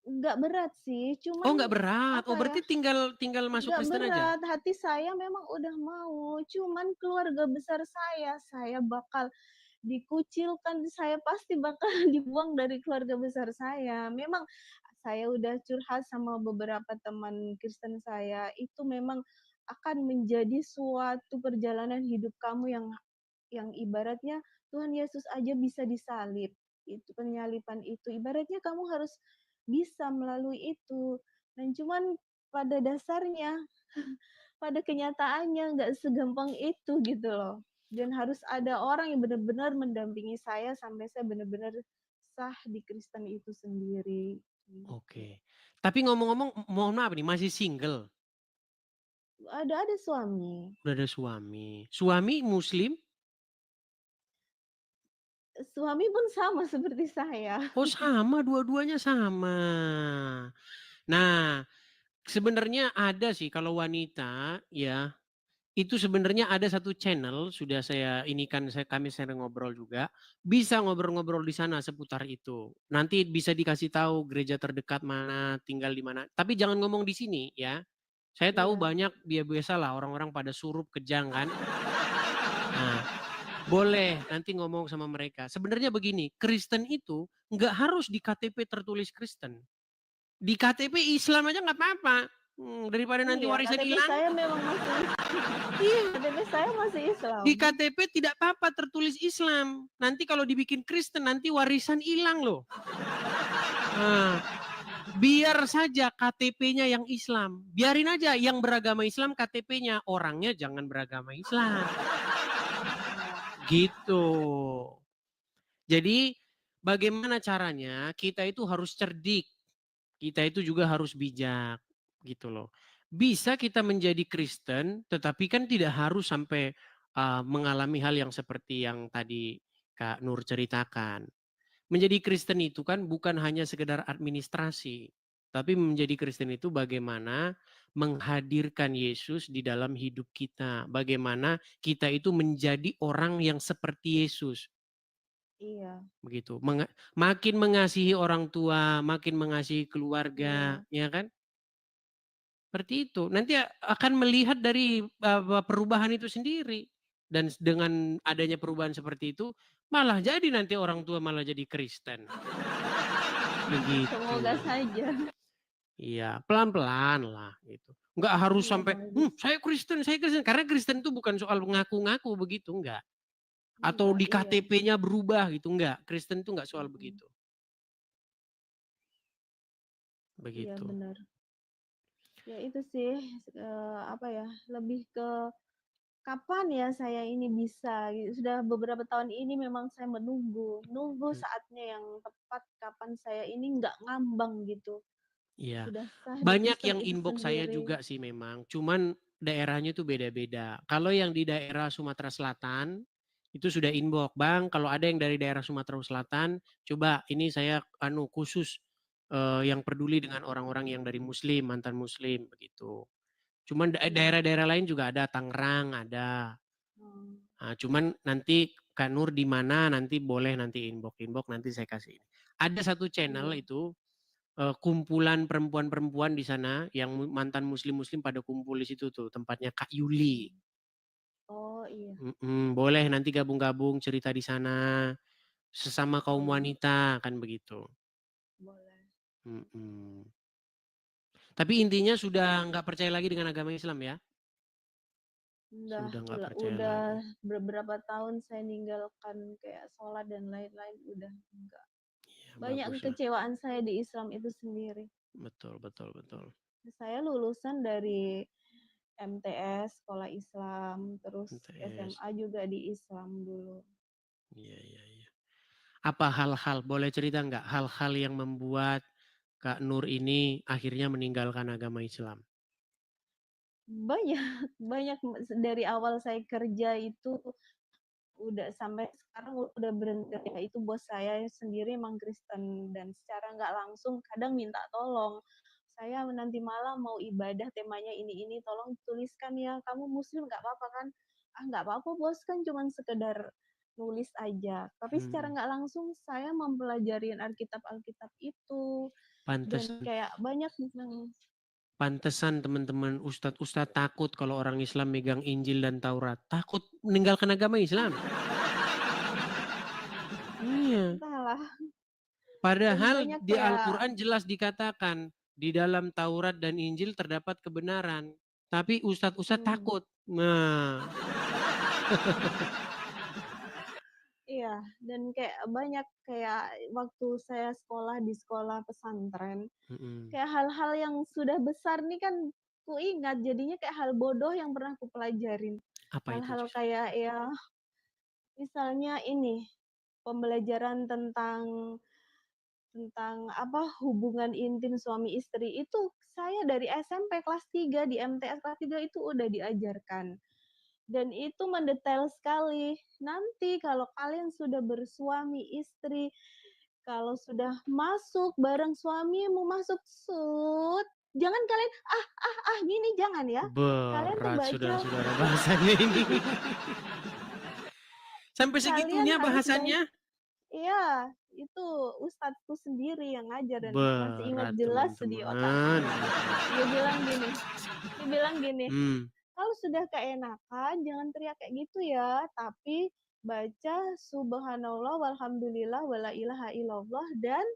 Nggak berat sih, Oh cuman nggak berat. apa Oh ya, berarti tinggal masuk nggak Kristen aja? berat, hati saya memang udah mau, cuman keluarga besar saya bakal dikucilkan, saya pasti bakal dibuang dari keluarga besar saya. Memang saya udah curhat sama beberapa teman Kristen saya, itu memang akan menjadi suatu perjalanan hidup kamu yang ibaratnya Tuhan Yesus aja bisa disalib. Itu penyalipan itu. Ibaratnya kamu harus bisa melalui itu. Dan cuman pada dasarnya, pada kenyataannya nggak segampang itu gitu loh. Dan harus ada orang yang benar-benar mendampingi saya sampai saya benar-benar sah di Kristen itu sendiri. Gitu. Oke. Tapi ngomong-ngomong, mohon maaf nih, masih single? Ada suami. Udah ada suami. Suami Muslim? Suami pun sama seperti saya. Oh sama, dua-duanya sama. Nah, sebenarnya ada sih kalau wanita ya, itu sebenarnya ada satu channel sudah saya ini kan kami sering ngobrol juga, bisa ngobrol-ngobrol di sana seputar itu. Nanti bisa dikasih tahu gereja terdekat mana, tinggal di mana. Tapi jangan ngomong di sini ya. Saya tahu Iya. banyak biasa lah orang-orang pada surup kejang kan. Nah, boleh nanti ngomong sama mereka. Sebenarnya begini, Kristen itu nggak harus di KTP tertulis Kristen. Di KTP Islam aja nggak apa-apa. Daripada nanti Iya, warisan KTP hilang. saya memang masih Iya. KTP saya masih Islam. Di KTP tidak apa-apa tertulis Islam. Nanti kalau dibikin Kristen nanti warisan hilang loh. Nah, biar saja KTP-nya yang Islam. Biarin aja yang beragama Islam KTP-nya. Orangnya jangan beragama Islam. Gitu. Jadi bagaimana caranya kita itu harus cerdik. Kita itu juga harus bijak. Gitu loh. Bisa kita menjadi Kristen tetapi kan tidak harus sampai mengalami hal yang seperti yang tadi Kak Nur ceritakan. Menjadi Kristen itu kan bukan hanya sekedar administrasi. Tapi menjadi Kristen itu bagaimana menghadirkan Yesus di dalam hidup kita. Bagaimana kita itu menjadi orang yang seperti Yesus. Iya. Begitu. Makin mengasihi orang tua, makin mengasihi keluarga, Iya. ya kan? Seperti itu. Nanti akan melihat dari perubahan itu sendiri. Dan dengan adanya perubahan seperti itu, malah jadi nanti orang tua malah jadi Kristen. Begitu. Semoga saja. Iya, pelan-pelan lah gitu. Enggak harus Iya, sampai, bagus. saya Kristen. Karena Kristen itu bukan soal ngaku-ngaku begitu, enggak. Atau Enggak, di iya. KTP-nya berubah gitu, enggak. Kristen itu enggak soal begitu. Iya, Begitu. benar. Ya itu sih, apa ya, lebih ke kapan ya saya ini bisa gitu. Sudah beberapa tahun ini memang saya nunggu saatnya yang tepat kapan saya ini nggak ngambang gitu. Iya. Sudah sah di Banyak Kristen yang itu inbox saya sendiri. juga sih memang. Cuman daerahnya itu beda-beda. Kalau yang di daerah Sumatera Selatan itu sudah inbox, Bang. Kalau ada yang dari daerah Sumatera Selatan, coba ini saya khusus yang peduli dengan orang-orang yang dari Muslim, mantan Muslim begitu. Cuman Iya. daerah-daerah lain juga ada, Tangerang ada. Hmm. Nah, cuman nanti Kak Nur di mana nanti boleh nanti inbox nanti saya kasih ini. Ada satu channel Iya. itu kumpulan perempuan-perempuan di sana yang mantan muslim-muslim pada kumpul di situ tuh tempatnya Kak Yuli. Oh iya. Boleh nanti gabung-gabung cerita di sana sesama kaum Boleh. wanita kan begitu. Boleh. Mm-mm. Tapi intinya sudah nggak percaya lagi dengan agama Islam ya? Sudah nggak percaya Udah lagi. beberapa tahun saya ninggalkan kayak sholat dan lain-lain udah enggak. Ya, Banyak bagus lah. kekecewaan saya di Islam itu sendiri. Betul, betul, betul. Saya lulusan dari MTS, Sekolah Islam, terus MTS. SMA juga di Islam dulu. Iya, iya, iya. Apa hal-hal, boleh cerita nggak hal-hal yang membuat Kak Nur ini akhirnya meninggalkan agama Islam? Banyak, banyak dari awal saya kerja itu udah sampai sekarang udah berhenti. Ya, itu bos saya sendiri emang Kristen dan secara nggak langsung kadang minta tolong. Saya nanti malam mau ibadah temanya ini tolong tuliskan ya. Kamu Muslim nggak apa-apa kan? nggak apa-apa bos, kan cuman sekedar nulis aja. Tapi secara nggak langsung saya mempelajari Alkitab itu. Dan Pantesan, kayak banyak yang pantesan teman-teman ustadz-ustadz takut kalau orang Islam megang Injil dan Taurat. Takut meninggalkan agama Islam. Iya. entahlah. Dan Padahal banyak di kayak Al-Quran jelas dikatakan di dalam Taurat dan Injil terdapat kebenaran. Tapi ustadz-ustadz takut. Nah, iya, dan kayak banyak kayak waktu saya sekolah di sekolah pesantren, kayak hal-hal yang sudah besar nih kan ku ingat, jadinya kayak hal bodoh yang pernah ku pelajarin. apa itu? Hal-hal kayak ya misalnya ini, pembelajaran tentang apa, hubungan intim suami istri itu saya dari SMP kelas 3 di MTS kelas 3 itu udah diajarkan. Dan itu mendetail sekali. Nanti kalau kalian sudah bersuami istri, kalau sudah masuk bareng suamimu masuk jangan kalian gini jangan ya. Kalian tuh Berat baca, saudara-saudara bahasanya ini. Sampai kalian segitunya harus bahasannya. iya, itu ustadzku sendiri yang ngajar dan masih ingat Berat jelas di teman-teman. otakku. Dia bilang gini, kalau sudah keenakan jangan teriak kayak gitu ya, tapi baca subhanallah walhamdulillah wala ilaha illallah dan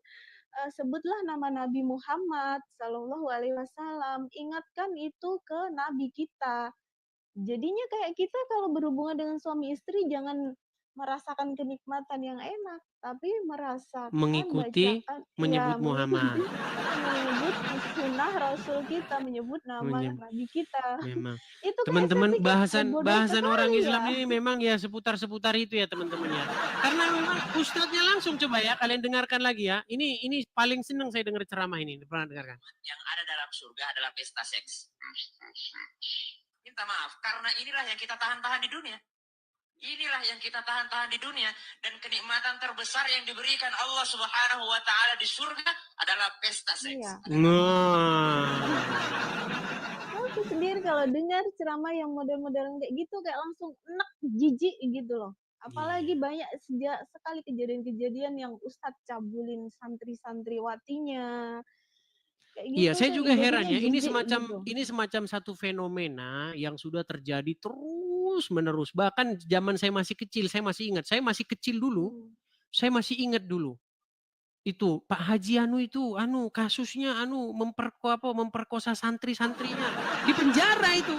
sebutlah nama Nabi Muhammad sallallahu alaihi wasallam. Ingatkan itu ke nabi kita. Jadinya kayak kita kalau berhubungan dengan suami istri jangan merasakan kenikmatan yang enak, tapi merasakan Mengikuti, bacaan menyebut Muhammad. menyebut sunnah Rasul kita, menyebut nama Nabi kita. Memang. Itu kayak Teman-teman saya pikir bodoh bahasan orang sekali Islam ya. ini memang ya seputar-seputar itu ya teman-teman ya. Karena memang ustadznya langsung coba ya kalian dengarkan lagi ya. Ini paling senang saya dengar ceramah ini. Pernah dengarkan? Yang ada dalam surga adalah pesta seks. Minta maaf, karena inilah yang kita tahan-tahan di dunia. Inilah yang kita tahan-tahan di dunia. Dan kenikmatan terbesar yang diberikan Allah Subhanahu wa Ta'ala di surga adalah pesta seks. Iya. Nah. Aku sendiri kalau dengar ceramah yang model-model kayak gitu kayak langsung enak, jijik gitu loh. Apalagi banyak sekali kejadian-kejadian yang ustadz cabulin santri-santriwatinya. Kayak gitu Iya, saya tuh juga heran jadinya ya. Ini jijik semacam gitu. semacam satu fenomena yang sudah terjadi terus menerus. Bahkan zaman saya masih kecil, saya masih ingat. Saya masih kecil dulu. Saya masih ingat dulu. Itu Pak Haji itu kasusnya memperkosa santri-santrinya di penjara itu.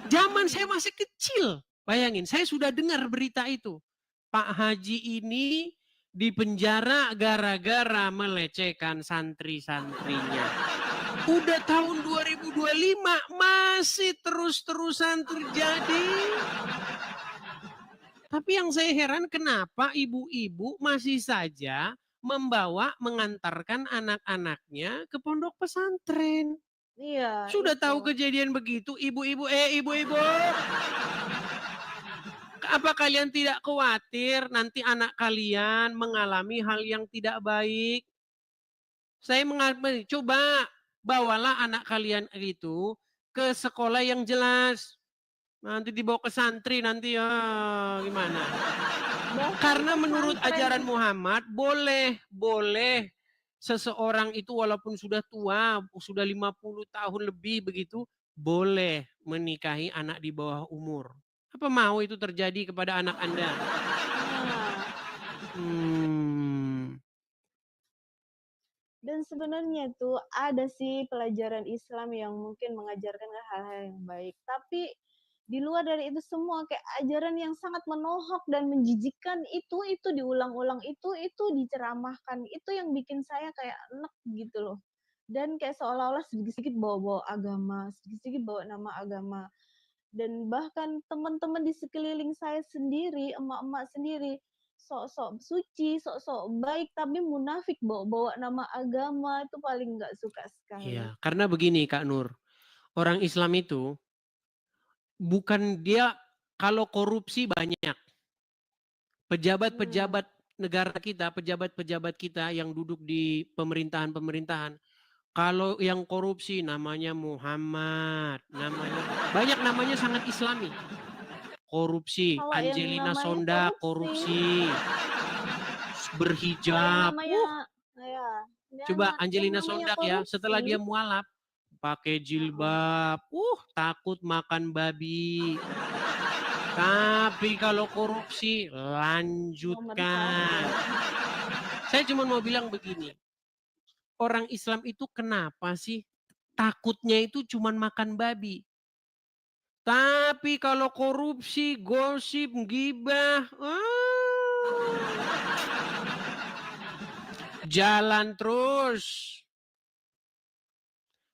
Zaman saya masih kecil. Bayangin, saya sudah dengar berita itu. Pak Haji ini di penjara gara-gara melecehkan santri-santrinya. Udah tahun 2025 masih terus-terusan terjadi. Tapi yang saya heran kenapa ibu-ibu masih saja mengantarkan anak-anaknya ke pondok pesantren. Iya. Sudah tahu kejadian begitu, ibu-ibu. Apa kalian tidak khawatir nanti anak kalian mengalami hal yang tidak baik? Saya mengatakan, coba bawalah anak kalian itu ke sekolah yang jelas. Nanti dibawa ke santri nanti ya gimana? Karena menurut ajaran Muhammad boleh seseorang itu walaupun sudah tua, sudah 50 tahun lebih begitu, boleh menikahi anak di bawah umur. Apa mau itu terjadi kepada anak Anda? Dan sebenarnya tuh ada sih pelajaran Islam yang mungkin mengajarkan hal-hal yang baik. Tapi di luar dari itu semua kayak ajaran yang sangat menohok dan menjijikkan itu diulang-ulang itu diceramahkan. Itu yang bikin saya kayak enek gitu loh. Dan kayak seolah-olah sedikit-sedikit bawa-bawa agama, sedikit-sedikit bawa nama agama. Dan bahkan teman-teman di sekeliling saya sendiri, emak-emak sendiri, sok-sok suci, sok-sok baik, tapi munafik bawa-bawa nama agama, itu paling nggak suka sekali. Iya, karena begini Kak Nur, orang Islam itu bukan dia kalau korupsi banyak. Pejabat-pejabat negara kita, pejabat-pejabat kita yang duduk di pemerintahan-pemerintahan, kalau yang korupsi namanya Muhammad, banyak namanya sangat Islami. korupsi. Kalau yang Angelina namanya Sonda korupsi, korupsi. kalau yang Berhijab. namanya ya, Coba yang Angelina namanya Sondak ya, setelah dia korupsi, mualaf, pakai jilbab, takut makan babi. Tapi kalau korupsi, nomor lanjutkan. 1. Saya cuma mau bilang begini, orang Islam itu kenapa sih takutnya itu cuma makan babi? Tapi kalau korupsi, gosip, gibah, jalan terus.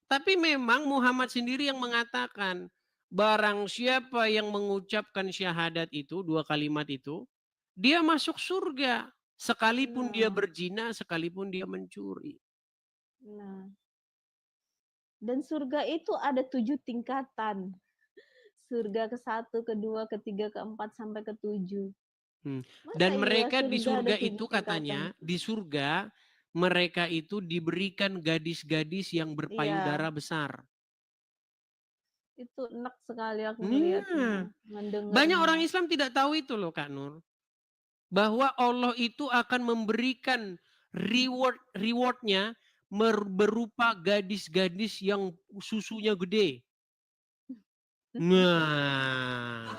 Tapi memang Muhammad sendiri yang mengatakan, barang siapa yang mengucapkan syahadat itu, 2 kalimat itu, dia masuk surga. Sekalipun dia Nah, berzina, sekalipun dia mencuri. nah. Dan surga itu ada 7 tingkatan. Surga ke-1, ke-2, ke-3, ke-4 sampai ke-7. Masa Dan iya mereka di surga ada surga 7 itu tingkatan? katanya, di surga mereka itu diberikan gadis-gadis yang Iya, berpayudara besar. itu enak sekali aku Nah, melihatnya, banyak orang mendengarnya. Islam tidak tahu itu loh Kak Nur. Bahwa Allah itu akan memberikan rewardnya berupa gadis-gadis yang susunya gede. Nah.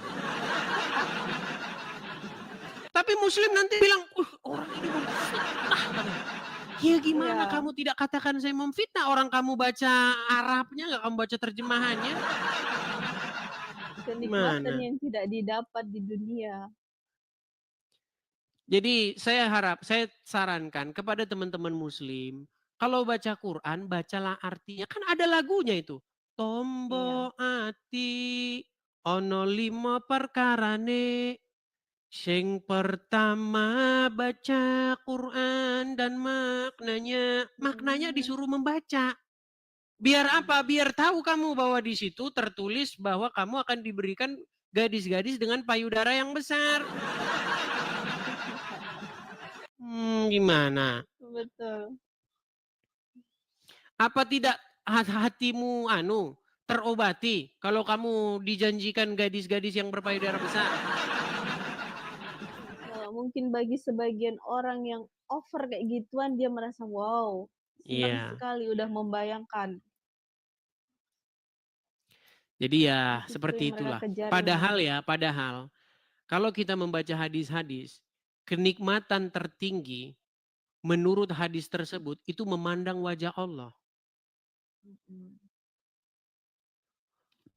Tapi Muslim nanti bilang, orang ini memfitnah. Ya gimana Iya, kamu tidak katakan saya memfitnah, orang kamu baca Arabnya, nggak kamu baca terjemahannya. kenikmatan Mana? yang tidak didapat di dunia. Jadi saya sarankan kepada teman-teman Muslim, kalau baca Quran, bacalah artinya. Kan ada lagunya itu. Iya, Tombo ati ono 5 perkarane. Sing pertama baca Quran dan maknanya. Maknanya disuruh membaca. Biar apa? Biar tahu kamu bahwa di situ tertulis bahwa kamu akan diberikan gadis-gadis dengan payudara yang besar. Gimana? betul. Apa tidak hatimu terobati kalau kamu dijanjikan gadis-gadis yang berpayudara besar? Mungkin bagi sebagian orang yang over kayak gituan, dia merasa, wow, senang Iya. sekali udah membayangkan. Jadi ya Itu seperti yang mereka itulah. kejar Padahal kalau kita membaca hadis-hadis, kenikmatan tertinggi menurut hadis tersebut itu memandang wajah Allah.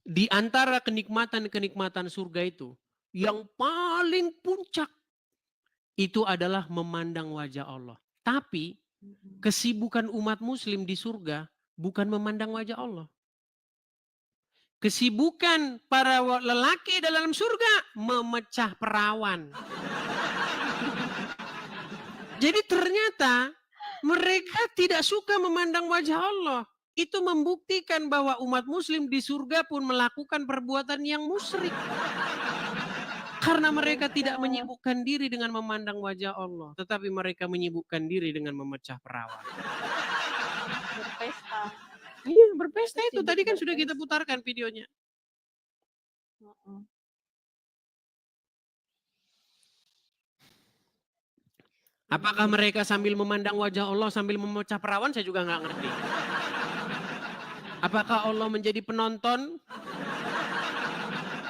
Di antara kenikmatan-kenikmatan surga itu, yang paling puncak itu adalah memandang wajah Allah. Tapi kesibukan umat muslim di surga bukan memandang wajah Allah. Kesibukan para lelaki dalam surga memecah perawan. Jadi ternyata mereka tidak suka memandang wajah Allah. Itu membuktikan bahwa umat muslim di surga pun melakukan perbuatan yang musyrik. Karena mereka tidak menyibukkan diri dengan memandang wajah Allah. Tetapi mereka menyibukkan diri dengan memecah perawan. berpesta. Iya, berpesta itu. Sibuk Tadi kan sudah berpesta. kita putarkan videonya. Apakah mereka sambil memandang wajah Allah sambil memecah perawan? Saya juga nggak ngerti. Apakah Allah menjadi penonton?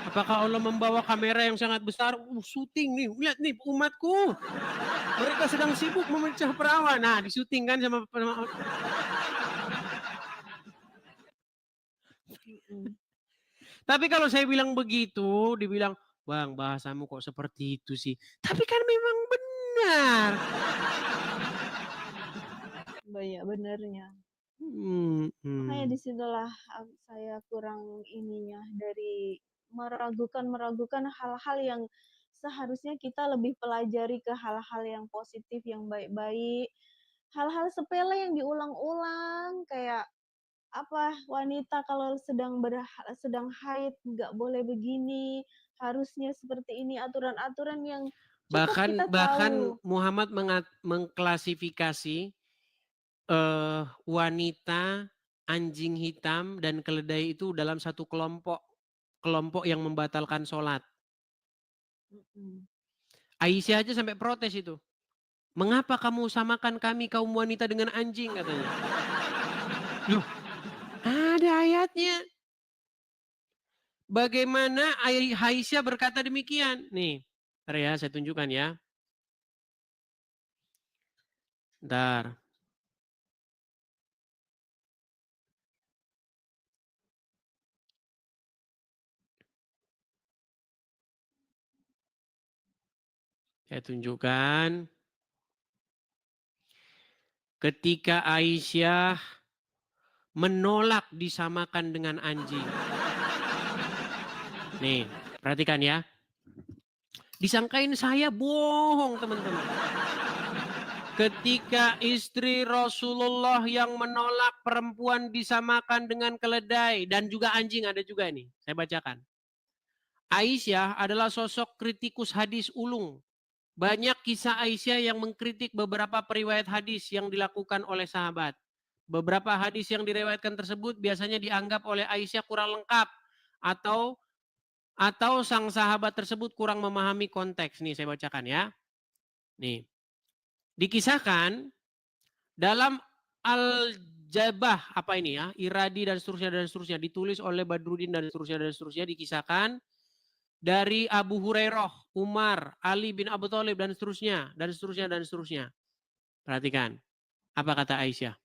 Apakah Allah membawa kamera yang sangat besar? Syuting nih, lihat nih umatku. Mereka sedang sibuk memecah perawan. Nah, disuting kan sama Tapi kalau saya bilang begitu, dibilang, "Bang, bahasamu kok seperti itu sih?" Tapi kan memang benar. Banyak benernya. Makanya Hmm. disitulah saya kurang ininya dari meragukan hal-hal yang seharusnya kita lebih pelajari ke hal-hal yang positif, yang baik-baik. Hal-hal sepele yang diulang-ulang kayak apa wanita kalau sedang haid nggak boleh begini, harusnya seperti ini, aturan-aturan yang cukup kita Bahkan tahu. Muhammad mengklasifikasi wanita, anjing hitam dan keledai itu dalam satu kelompok yang membatalkan sholat. Aisyah aja sampai protes itu. Mengapa kamu samakan kami kaum wanita dengan anjing katanya. Loh, ada ayatnya. Bagaimana Aisyah berkata demikian? Nih, ntar ya saya tunjukkan ya. Ntar. Saya tunjukkan. Ketika Aisyah menolak disamakan dengan anjing. Nih, perhatikan ya. Disangkain saya bohong, teman-teman. Ketika istri Rasulullah yang menolak perempuan disamakan dengan keledai dan juga anjing, ada juga nih. Saya bacakan. Aisyah adalah sosok kritikus hadis ulung. Banyak kisah Aisyah yang mengkritik beberapa periwayat hadis yang dilakukan oleh sahabat. Beberapa hadis yang diriwayatkan tersebut biasanya dianggap oleh Aisyah kurang lengkap atau sang sahabat tersebut kurang memahami konteks. Nih saya bacakan ya. Nih. Dikisahkan dalam Al-Jabah apa ini ya? Iradi dan seterusnya ditulis oleh Badruddin dan seterusnya dikisahkan dari Abu Hurairah, Umar, Ali bin Abi Thalib dan seterusnya. Perhatikan. Apa kata Aisyah?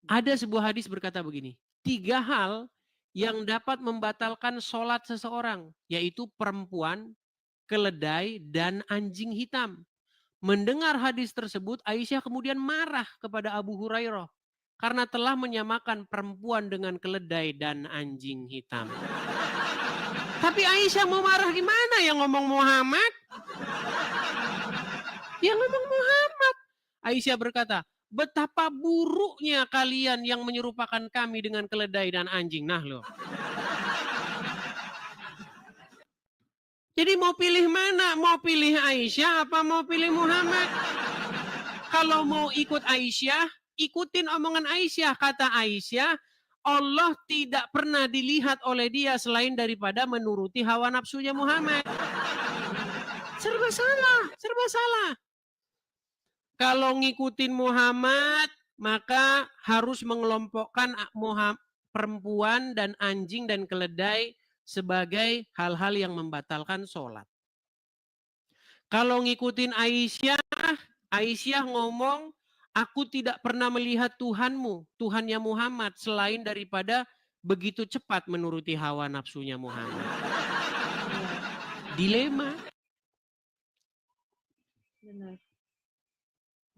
Ada sebuah hadis berkata begini. 3 hal yang dapat membatalkan sholat seseorang. Yaitu perempuan, keledai, dan anjing hitam. Mendengar hadis tersebut, Aisyah kemudian marah kepada Abu Hurairah. Karena telah menyamakan perempuan dengan keledai dan anjing hitam. Tapi Aisyah mau marah gimana? Yang ngomong Muhammad? Yang ngomong Muhammad. Aisyah berkata, betapa buruknya kalian yang menyerupakan kami dengan keledai dan anjing. Nah loh. Jadi mau pilih mana? Mau pilih Aisyah apa mau pilih Muhammad? Kalau mau ikut Aisyah, ikutin omongan Aisyah. Kata Aisyah, Allah tidak pernah dilihat oleh dia selain daripada menuruti hawa nafsunya Muhammad. Serba salah. Kalau ngikutin Muhammad, maka harus mengelompokkan perempuan dan anjing dan keledai sebagai hal-hal yang membatalkan sholat. Kalau ngikutin Aisyah ngomong, aku tidak pernah melihat Tuhanmu, Tuhannya Muhammad, selain daripada begitu cepat menuruti hawa nafsunya Muhammad. Dilema. Benar.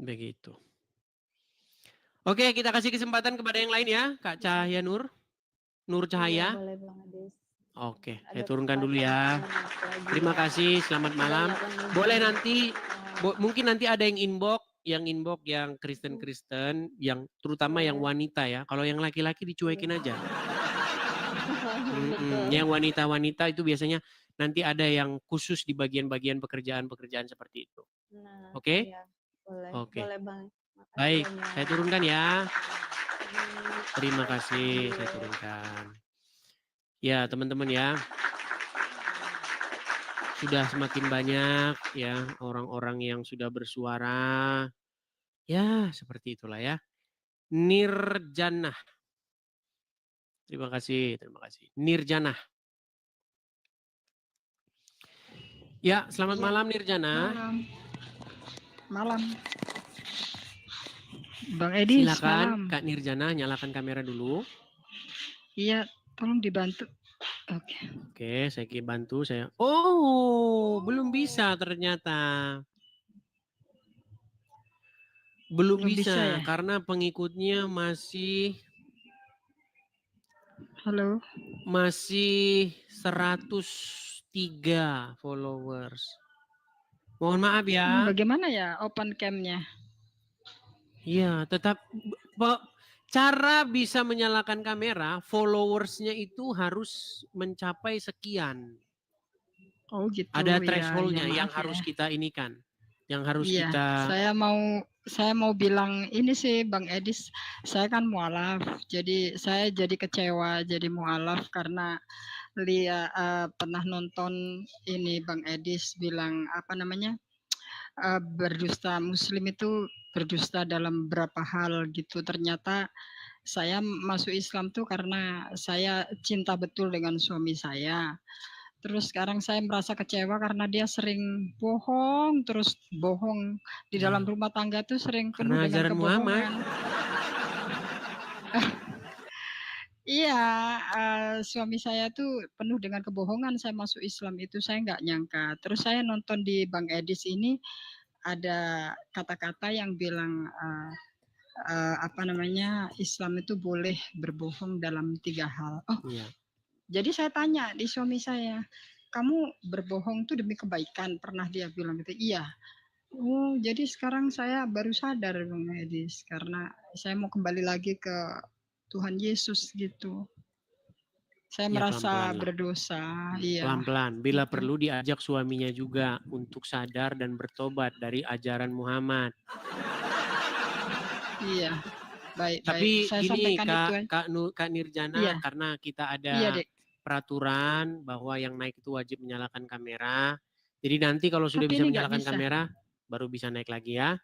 Begitu. Oke, kita kasih kesempatan kepada yang lain ya, Kak Cahaya Nur Cahaya. Boleh Bang Ades. Oke, saya turunkan dulu ya. Terima kasih, selamat malam. Boleh nanti, mungkin nanti ada yang inbox yang Kristen, yang terutama yang wanita ya. Kalau yang laki-laki dicuekin aja. Yang wanita-wanita itu biasanya nanti ada yang khusus di bagian-bagian pekerjaan seperti itu. Nah, Oke? iya, boleh. Oke. Boleh Bang. Makasih Baik, banyak. saya turunkan ya. Terima kasih, saya turunkan. Ya, teman-teman ya. Sudah semakin banyak ya orang-orang yang sudah bersuara. Ya, seperti itulah ya. Nirjanah. Terima kasih. Nirjanah. Ya, selamat malam Nirjanah. Malam. Bang Edi, Silakan malam. Kak Nirjanah, nyalakan kamera dulu. Iya, tolong dibantu. Oke, saya bantu saya. Oh, belum bisa ternyata. Belum bisa ya? karena pengikutnya masih masih 103 followers. Mohon maaf ya. Bagaimana ya open cam-nya? Iya, tetap cara bisa menyalakan kamera, followersnya itu harus mencapai sekian. Oh gitu. Ada thresholdnya yang harus kita inikan, yang harus kita. Saya mau saya mau bilang ini sih Bang Edis, saya kan mualaf, jadi saya jadi kecewa jadi mualaf karena pernah nonton ini Bang Edis bilang apa namanya berdusta Muslim itu berdusta dalam beberapa hal gitu. Ternyata saya masuk Islam tuh karena saya cinta betul dengan suami saya. Terus sekarang saya merasa kecewa karena dia sering bohong, terus bohong di dalam rumah tangga tuh sering penuh Karena dengan ajaran Muhammad. kebohongan. Iya, suami saya tuh penuh dengan kebohongan. Saya masuk Islam itu saya nggak nyangka. Terus saya nonton di Bang Edis ini ada kata-kata yang bilang apa namanya Islam itu boleh berbohong dalam 3 hal. Oh, Iya. jadi saya tanya di suami saya, kamu berbohong tuh demi kebaikan, pernah dia bilang gitu. Iya. Oh, jadi sekarang saya baru sadar Bang Edis karena saya mau kembali lagi ke Tuhan Yesus gitu. Saya Ya, merasa pelan-pelan lah. berdosa. Iya. Pelan-pelan. Bila Gitu. perlu diajak suaminya juga untuk sadar dan bertobat dari ajaran Muhammad. Iya. Baik, Tapi baik. Saya gini sampaikan itu. Kak Nirjana, Iya. karena kita ada Iya, Dek. peraturan bahwa yang naik itu wajib menyalakan kamera. Jadi nanti kalau sudah Tapi bisa ini nggak menyalakan bisa. kamera, baru bisa naik lagi ya.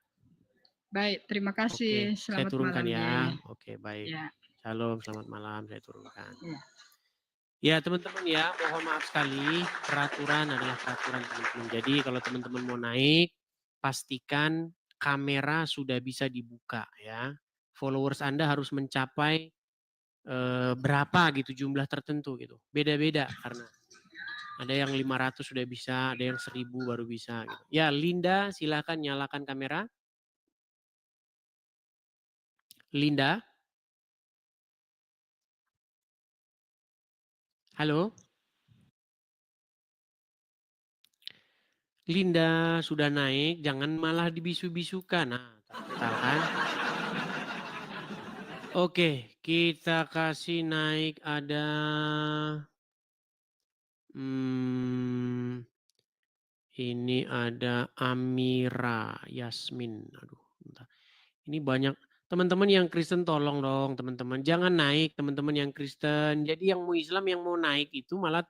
Baik, terima Oke, kasih. saya Selamat turunkan malam. ya. Ya. Oke, baik. Ya. Shalom, selamat malam, saya turunkan. Ya. Ya teman-teman ya, mohon maaf sekali, peraturan adalah peraturan teman-teman. Jadi kalau teman-teman mau naik, pastikan kamera sudah bisa dibuka ya. Followers Anda harus mencapai berapa gitu, jumlah tertentu gitu. Beda-beda karena ada yang 500 sudah bisa, ada yang 1000 baru bisa gitu. Ya Linda, silakan nyalakan kamera. Linda. Halo. Linda sudah naik, jangan malah dibisu-bisukan. Nah, tahu kan? Oke, kita kasih naik ada ini ada Amira Yasmin. Aduh, bentar. Ini banyak teman-teman yang Kristen tolong dong teman-teman. Jangan naik teman-teman yang Kristen. Jadi yang mau Islam yang mau naik itu malah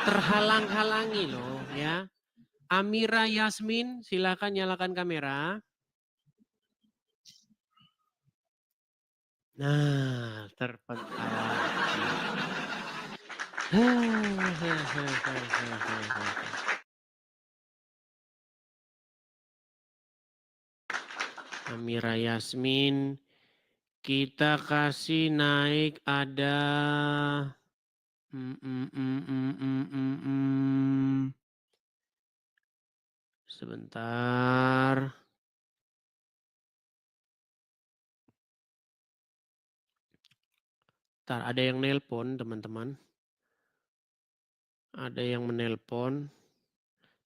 terhalang-halangi loh ya. Amira Yasmin, silakan nyalakan kamera. Nah, terpental. Amira Yasmin, kita kasih naik ada sebentar. Ntar ada yang nelpon teman-teman. Ada yang menelpon.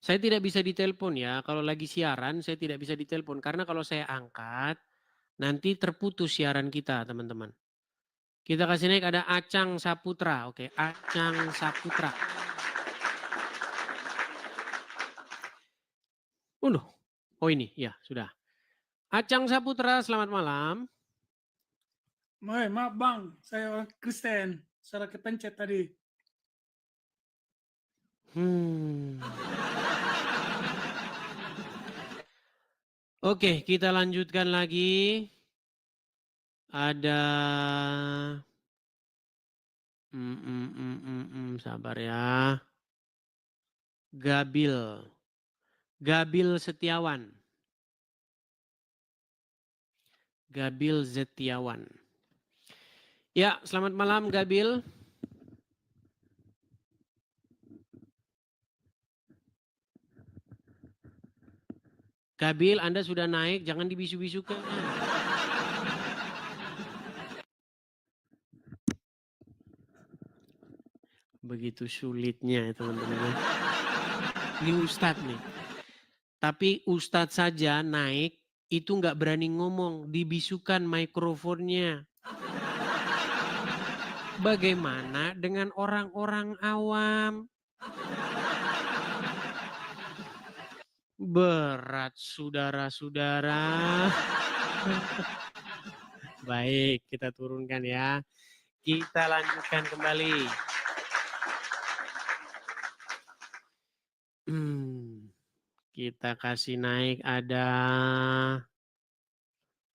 Saya tidak bisa ditelepon ya. Kalau lagi siaran saya tidak bisa ditelepon. Karena kalau saya angkat nanti terputus siaran kita teman-teman. Kita kasih naik ada Acang Saputra. Oke, Acang Saputra. Oh ini ya sudah. Acang Saputra selamat malam. Maaf bang, saya orang Kristen. Salah kepencet tadi. Oke, kita lanjutkan lagi. Ada sabar ya. Gabil Setiawan. Gabil Setiawan. Ya, selamat malam Gabil. Gabil, Anda sudah naik, jangan dibisu-bisukan. Begitu sulitnya teman-teman. Ini Ustadz nih. Tapi Ustadz saja naik, itu nggak berani ngomong, dibisukan mikrofonnya. Bagaimana dengan orang-orang awam? Berat saudara-saudara. Baik, kita turunkan ya. Kita lanjutkan kembali. Kita kasih naik ada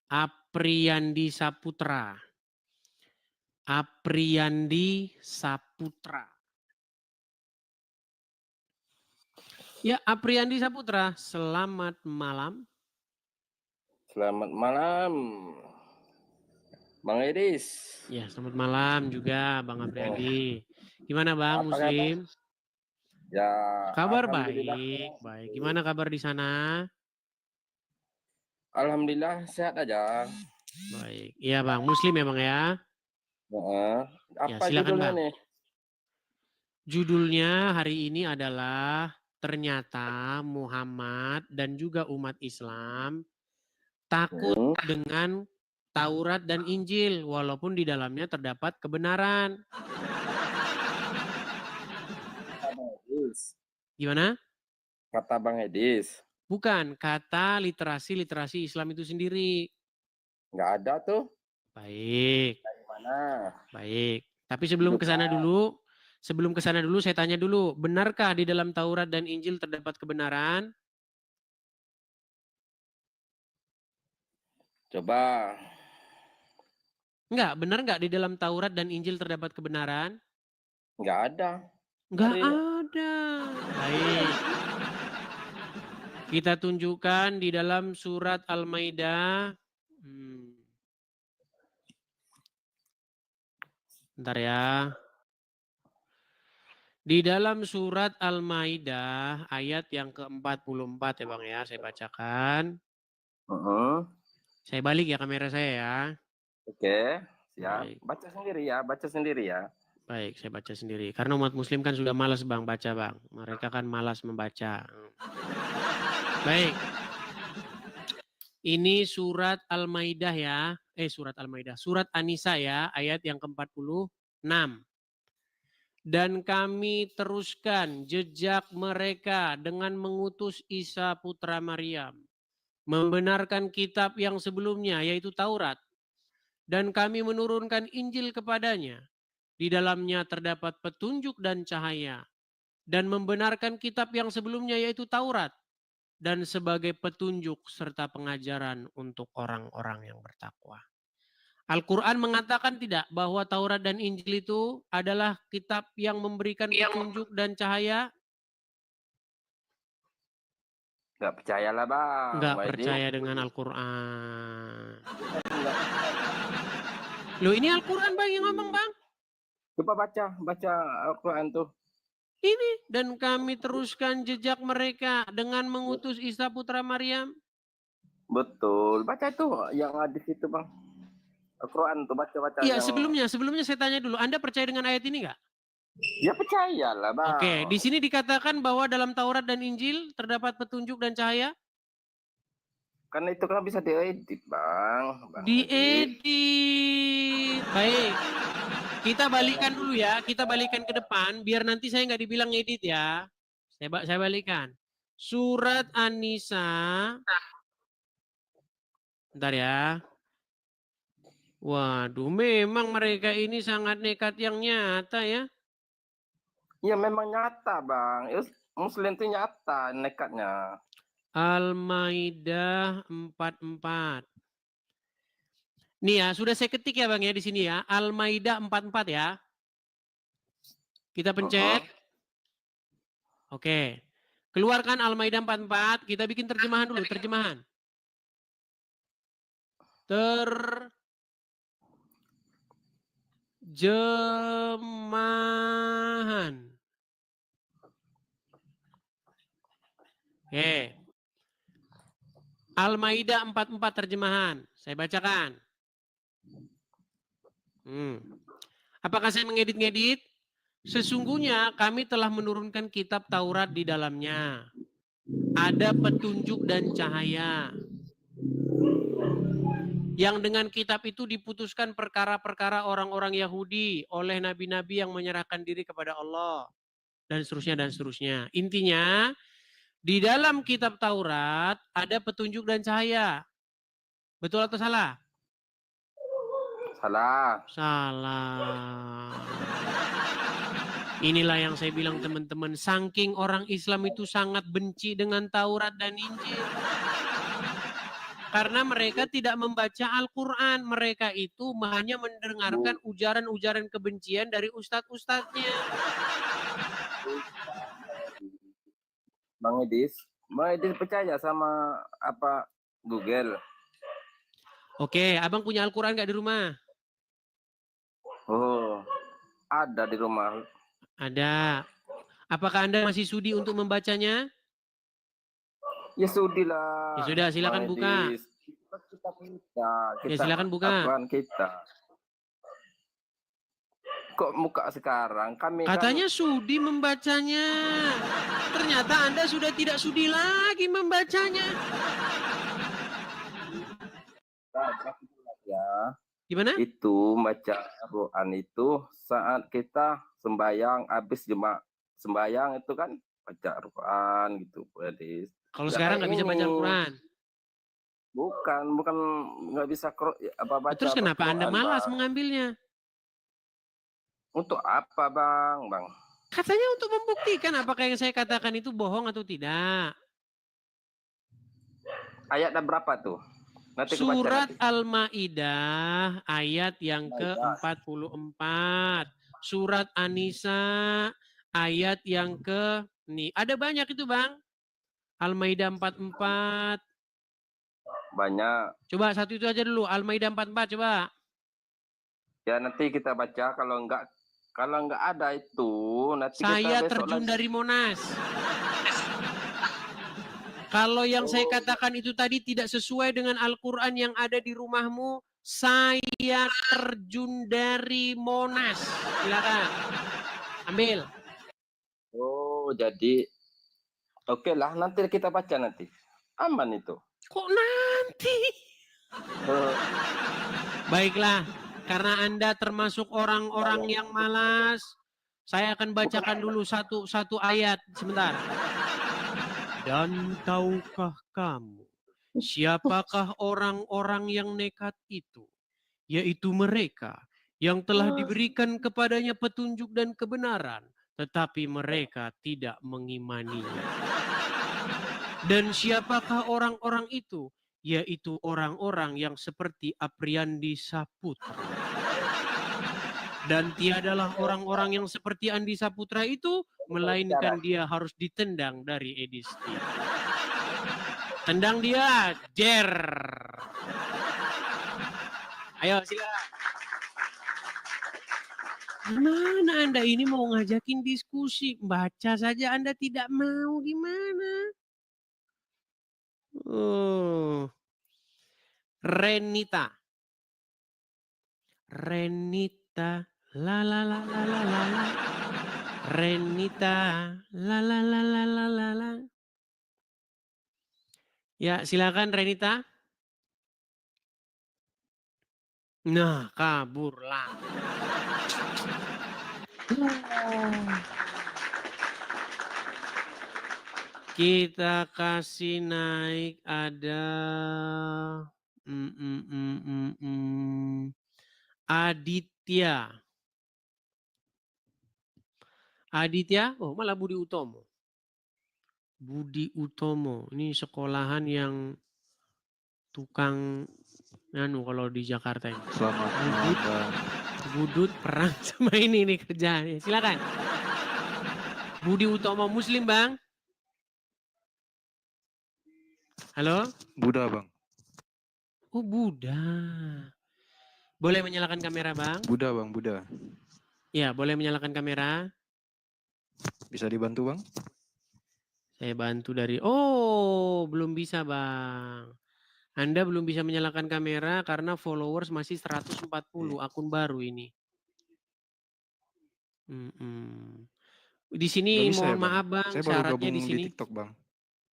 Apriyandi Saputra. Apriyandi Saputra. Ya, Apriyandi Saputra, selamat malam. Selamat malam, Bang Edis. Ya, selamat malam juga Bang Apriyandi. Gimana Bang, Muslim? Ya, kabar baik, baik. Gimana kabar di sana? Alhamdulillah sehat aja. Baik. Iya Bang, Muslim ya Bang ya? Apa ya, silakan judulnya Bang. nih? Judulnya hari ini adalah ternyata Muhammad dan juga umat Islam takut dengan Taurat dan Injil walaupun di dalamnya terdapat kebenaran. Gimana? Kata Bang Edis. Bukan, kata literasi Islam itu sendiri. Nggak ada tuh. Baik. Dari mana? Baik. Tapi sebelum ke sana dulu, saya tanya dulu, benarkah di dalam Taurat dan Injil terdapat kebenaran? Coba. Benar nggak di dalam Taurat dan Injil terdapat kebenaran? Nggak ada. Nggak ada. Baik. Kita tunjukkan di dalam surat Al-Maidah. Bentar ya. Di dalam surat Al-Maidah ayat yang ke-44 ya Bang ya, saya bacakan. Saya balik ya kamera saya ya. Oke, siap. Baca sendiri ya. Baik, saya baca sendiri. Karena umat muslim kan sudah malas Bang baca Bang. Mereka kan malas membaca. Baik. Ini surat Al-Maidah ya. Surat Al-Maidah. Surat An-Nisa ya, ayat yang ke-46. Dan kami teruskan jejak mereka dengan mengutus Isa putra Maryam. Membenarkan kitab yang sebelumnya yaitu Taurat. Dan kami menurunkan Injil kepadanya. Di dalamnya terdapat petunjuk dan cahaya. Dan membenarkan kitab yang sebelumnya yaitu Taurat. Dan sebagai petunjuk serta pengajaran untuk orang-orang yang bertakwa. Al-Quran mengatakan tidak bahwa Taurat dan Injil itu adalah kitab yang memberikan petunjuk dan cahaya? Nggak percayalah Bang. Nggak percaya dengan Al-Quran. Loh ini Al-Quran Bang yang ngomong Bang? Coba baca Al-Quran tuh. Ini, dan kami teruskan jejak mereka dengan mengutus Isa putra Maryam. Betul, baca itu yang ada di situ Bang. Al-Quran tuh baca-baca. Iya, sebelumnya saya tanya dulu, Anda percaya dengan ayat ini nggak? Ya percayalah Bang. Oke, di sini dikatakan bahwa dalam Taurat dan Injil terdapat petunjuk dan cahaya? Karena itu kan bisa diedit Bang. Diedit. Baik. Kita balikan dulu ya, kita balikan ke depan biar nanti saya nggak dibilang ngedit ya. Saya balikan. Surat An-Nisa. Bentar ya. Waduh, memang mereka ini sangat nekat yang nyata ya. Iya memang nyata Bang. Muslim itu nyata nekatnya. Al-Maidah 44. Nih ya, sudah saya ketik ya Bang ya di sini ya. Al-Maidah 44 ya. Kita pencet. Oke. Keluarkan Al-Maidah 44. Kita bikin terjemahan dulu, terjemahan. Terjemahan. Oke. Al-Maidah 44 terjemahan. Saya bacakan. Apakah saya mengedit-ngedit? Sesungguhnya kami telah menurunkan kitab Taurat di dalamnya. Ada petunjuk dan cahaya. Yang dengan kitab itu diputuskan perkara-perkara orang-orang Yahudi oleh nabi-nabi yang menyerahkan diri kepada Allah. Dan seterusnya, dan seterusnya. Intinya, Di dalam kitab Taurat ada petunjuk dan cahaya. Betul atau salah? Salah. Salah. Inilah yang saya bilang teman-teman, saking orang Islam itu sangat benci dengan Taurat dan Injil. Karena mereka tidak membaca Al-Quran. Mereka itu hanya mendengarkan ujaran-ujaran kebencian dari ustadz-ustadznya. Bang Edis percaya sama apa Google? Oke, abang punya Al-Quran nggak di rumah? Oh, ada di rumah. Ada. Apakah Anda masih sudi untuk membacanya? Ya sudilah. Ya sudah, silakan buka. Kita, Ya silakan buka. Al-Quran kita. Kok muka sekarang? Kami Katanya sudi membacanya. Ternyata Anda sudah tidak sudi lagi membacanya. Ya. Gimana? Itu baca Al-Quran itu saat kita sembahyang habis sembahyang itu kan baca Al-Quran gitu. Jadi kalau sekarang nggak bisa baca Al-Quran. Bukan nggak bisa baca. Terus kenapa Anda malas mengambilnya? Untuk apa, Bang? Katanya untuk membuktikan apakah yang saya katakan itu bohong atau tidak. Ayat berapa tuh? Nanti Surat Al-Maidah ayat yang ke-44. Surat An-Nisa ayat yang nih ada banyak itu, Bang. Al-Maidah 44. Banyak. Coba satu itu aja dulu, Al-Maidah 44 coba. Ya nanti kita baca, kalau nggak ada itu nanti saya kita terjun dari Monas. Kalau yang saya katakan itu tadi tidak sesuai dengan Al-Quran yang ada di rumahmu, saya terjun dari Monas. Silakan. Ambil. Oh, jadi oke lah, nanti kita baca nanti. Aman itu. Kok nanti? Baiklah. Karena Anda termasuk orang-orang yang malas, saya akan bacakan dulu satu ayat. Sebentar. Dan tahukah kamu, siapakah orang-orang yang nekat itu? Yaitu mereka yang telah diberikan kepadanya petunjuk dan kebenaran, tetapi mereka tidak mengimaninya. Dan siapakah orang-orang itu? Yaitu orang-orang yang seperti Apriandi Saputra. Dan tiadalah orang-orang yang seperti Andi Saputra itu, melainkan dia harus ditendang dari Edisti. Tendang dia, jer. Ayo silakan. Mana Anda ini mau ngajakin diskusi? Baca saja Anda tidak mau, gimana? Renita, la la la la la la la. Renita, la la la la la la la. Ya, silakan Renita. Nah, kaburlah. Kita kasih naik ada Aditya. Aditya, oh malah Budi Utomo. Budi Utomo, ini sekolahan yang tukang kalau di Jakarta ini. Selamat malam. Budut perang sama ini kerjaannya. Silakan. Budi Utomo Muslim, Bang. Halo? Buddha, Bang. Oh, Buddha. Boleh menyalakan kamera, Bang? Buddha, Bang, Buddha. Ya, boleh menyalakan kamera. Bisa dibantu, Bang? Saya bantu dari... Oh, belum bisa, Bang. Anda belum bisa menyalakan kamera karena followers masih 140, akun baru ini. Di sini mohon maaf, Bang, saya syaratnya di sini. Di TikTok, Bang.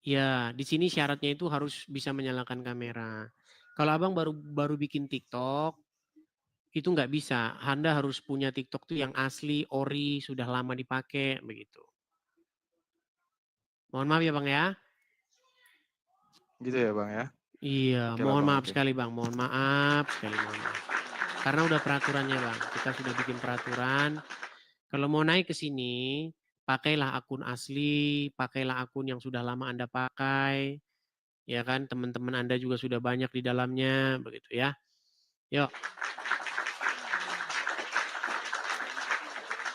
Ya, di sini syaratnya itu harus bisa menyalakan kamera. Kalau Abang baru bikin TikTok, itu nggak bisa. Anda harus punya TikTok tuh yang asli, ori, sudah lama dipakai, begitu. Mohon maaf ya Bang ya. Gitu ya Bang ya? Iya, Oke lah, mohon Bang, maaf oke. sekali Bang, mohon maaf sekali, mohon maaf. Karena udah peraturannya Bang, kita sudah bikin peraturan. Kalau mau naik ke sini, pakailah akun asli, pakailah akun yang sudah lama Anda pakai, ya kan? Teman-teman Anda juga sudah banyak di dalamnya, begitu ya. Yuk.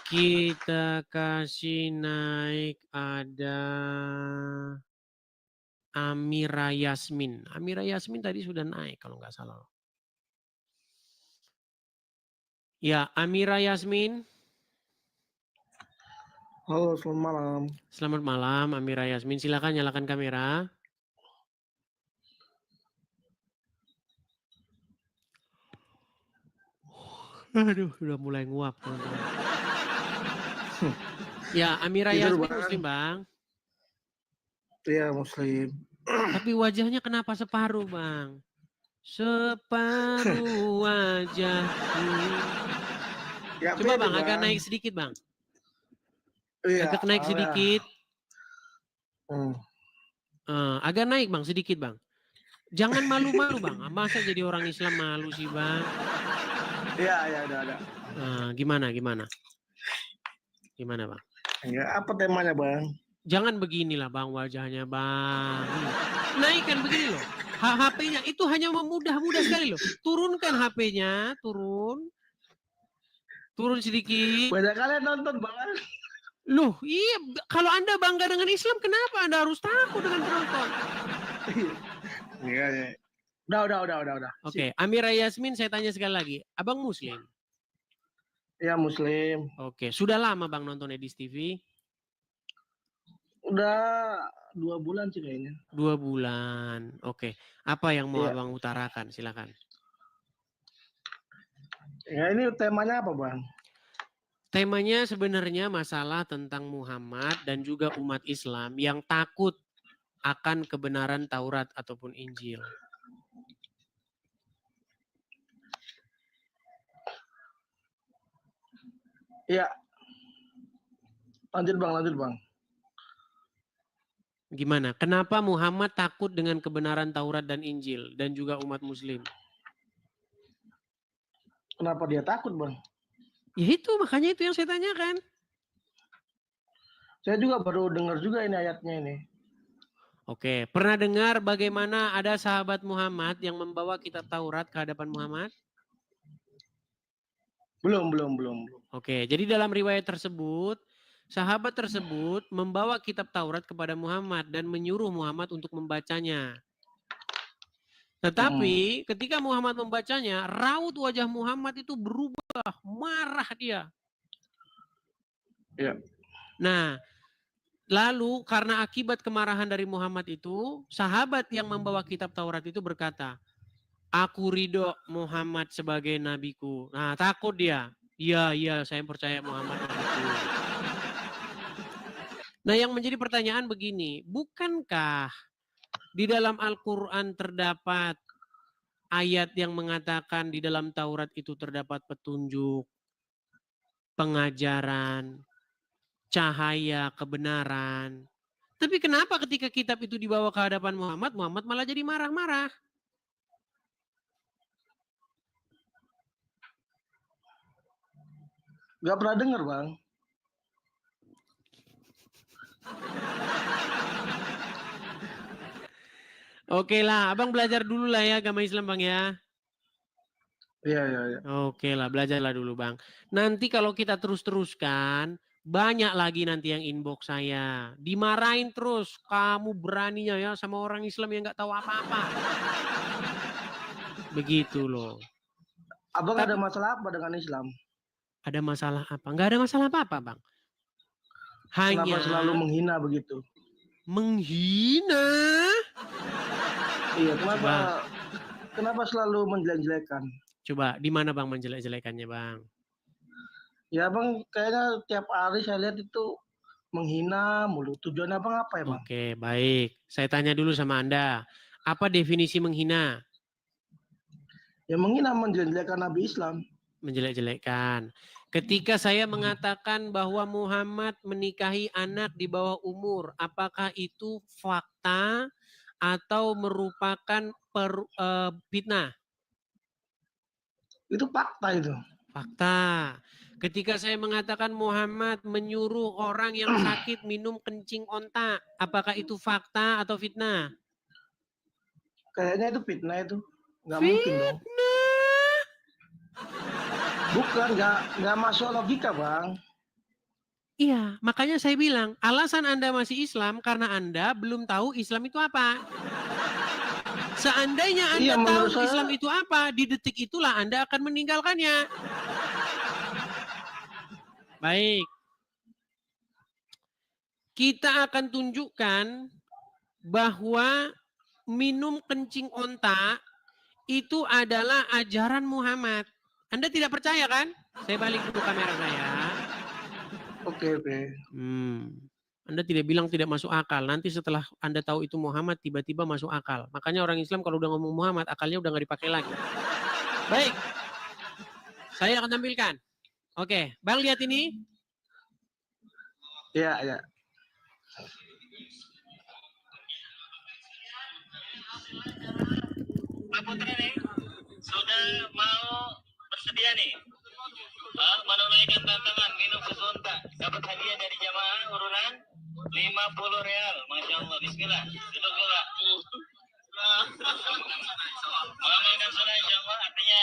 Kita kasih naik ada Amira Yasmin. Amira Yasmin tadi sudah naik kalau nggak salah. Ya, Amira Yasmin. Halo, selamat malam. Selamat malam, Amira Yasmin. Silakan nyalakan kamera. Aduh, udah mulai nguap. Ya, Amira Tidur, Yasmin Bang. Muslim, Bang. Iya, Muslim. Tapi wajahnya kenapa separuh, Bang? Separuh wajahku. Ya, Coba pede, Bang, agak Bang. naik sedikit, Bang. Iya, Agak naik soalnya. sedikit. Hmm. Agak naik, Bang, sedikit, Bang. Jangan malu-malu, Bang. Masa jadi orang Islam malu sih, Bang? Iya, udah. Gimana? Gimana, Bang? Ya, apa temanya, Bang? Jangan beginilah, Bang, wajahnya, Bang. Naikkan begini loh. HP-nya itu hanya mudah sekali loh. Turunkan HP-nya, turun sedikit. Banyak kalian nonton, Bang. Loh, iya, kalau Anda bangga dengan Islam, kenapa Anda harus takut dengan penonton? Iya. Udah. Oke, Amira Yasmin, saya tanya sekali lagi. Abang Muslim? Iya, Muslim. Oke, sudah lama Bang nonton Edis TV? Udah 2 bulan sih kayaknya. 2 bulan. Oke, apa yang mau Iya. Abang utarakan? Silakan. Ya, ini temanya apa, Bang? Temanya sebenarnya masalah tentang Muhammad dan juga umat Islam yang takut akan kebenaran Taurat ataupun Injil. Iya. Lanjut, Bang. Gimana? Kenapa Muhammad takut dengan kebenaran Taurat dan Injil dan juga umat Muslim? Kenapa dia takut, Bang? Ya itu, makanya itu yang saya tanyakan. Saya juga baru dengar juga ini ayatnya ini. Oke, pernah dengar bagaimana ada sahabat Muhammad yang membawa kitab Taurat ke hadapan Muhammad? Belum. Oke, jadi dalam riwayat tersebut, sahabat tersebut membawa kitab Taurat kepada Muhammad dan menyuruh Muhammad untuk membacanya. Tetapi ketika Muhammad membacanya, raut wajah Muhammad itu berubah, marah dia. Iya. Nah, lalu karena akibat kemarahan dari Muhammad itu, sahabat yang membawa kitab Taurat itu berkata, aku ridho Muhammad sebagai nabiku. Nah, takut dia. Iya, saya percaya Muhammad nabiku. Nah, yang menjadi pertanyaan begini, bukankah di dalam Al-Quran terdapat ayat yang mengatakan di dalam Taurat itu terdapat petunjuk, pengajaran, cahaya, kebenaran. Tapi kenapa ketika kitab itu dibawa ke hadapan Muhammad, Muhammad malah jadi marah-marah? Gak pernah dengar, Bang. Oke lah, abang belajar dulu lah ya agama Islam Bang ya. Iya. Oke lah, belajarlah dulu Bang. Nanti kalau kita terus-teruskan, banyak lagi nanti yang inbox saya. Dimarahin terus, kamu beraninya ya sama orang Islam yang nggak tahu apa-apa. Begitu loh. Abang ada masalah apa dengan Islam? Ada masalah apa? Nggak ada masalah apa-apa Bang. Hanya Kenapa selalu menghina begitu? Menghina? Iya, kenapa selalu menjelek-jelekan? Coba, di mana Bang menjelek-jelekannya Bang? Ya Bang, kayaknya tiap hari saya lihat itu menghina mulu. Tujuan Abang apa ya Bang? Oke, baik. Saya tanya dulu sama Anda. Apa definisi menghina? Ya menghina, menjelek-jelekan Nabi Islam. Menjelek-jelekan. Ketika saya mengatakan bahwa Muhammad menikahi anak di bawah umur, apakah itu fakta atau merupakan fitnah? Itu fakta itu. Fakta. Ketika saya mengatakan Muhammad menyuruh orang yang sakit minum kencing onta, apakah itu fakta atau fitnah? Kayaknya itu fitnah itu. Nggak mungkin dong. Bukan, nggak masuk logika, Bang. Iya, makanya saya bilang alasan Anda masih Islam karena Anda belum tahu Islam itu apa. Seandainya Anda tahu Islam itu apa, di detik itulah Anda akan meninggalkannya. Baik. Kita akan tunjukkan bahwa minum kencing onta itu adalah ajaran Muhammad. Anda tidak percaya kan? Saya balik dulu kamera saya. Oke. Anda tidak bilang tidak masuk akal. Nanti setelah Anda tahu itu Muhammad, tiba-tiba masuk akal. Makanya orang Islam kalau udah ngomong Muhammad, akalnya udah nggak dipakai lagi. Baik. Saya akan tampilkan. Oke, Bang lihat ini. Iya. Pak Putra nih, sudah mau bersedia nih menunaikan tantangan minum susu unta. Dapat hadiah dari jamaah urunan 50 real. Masya Allah, bismillah. Duduk dulu, Pak. Mengamalkan sunnah insya Allah, artinya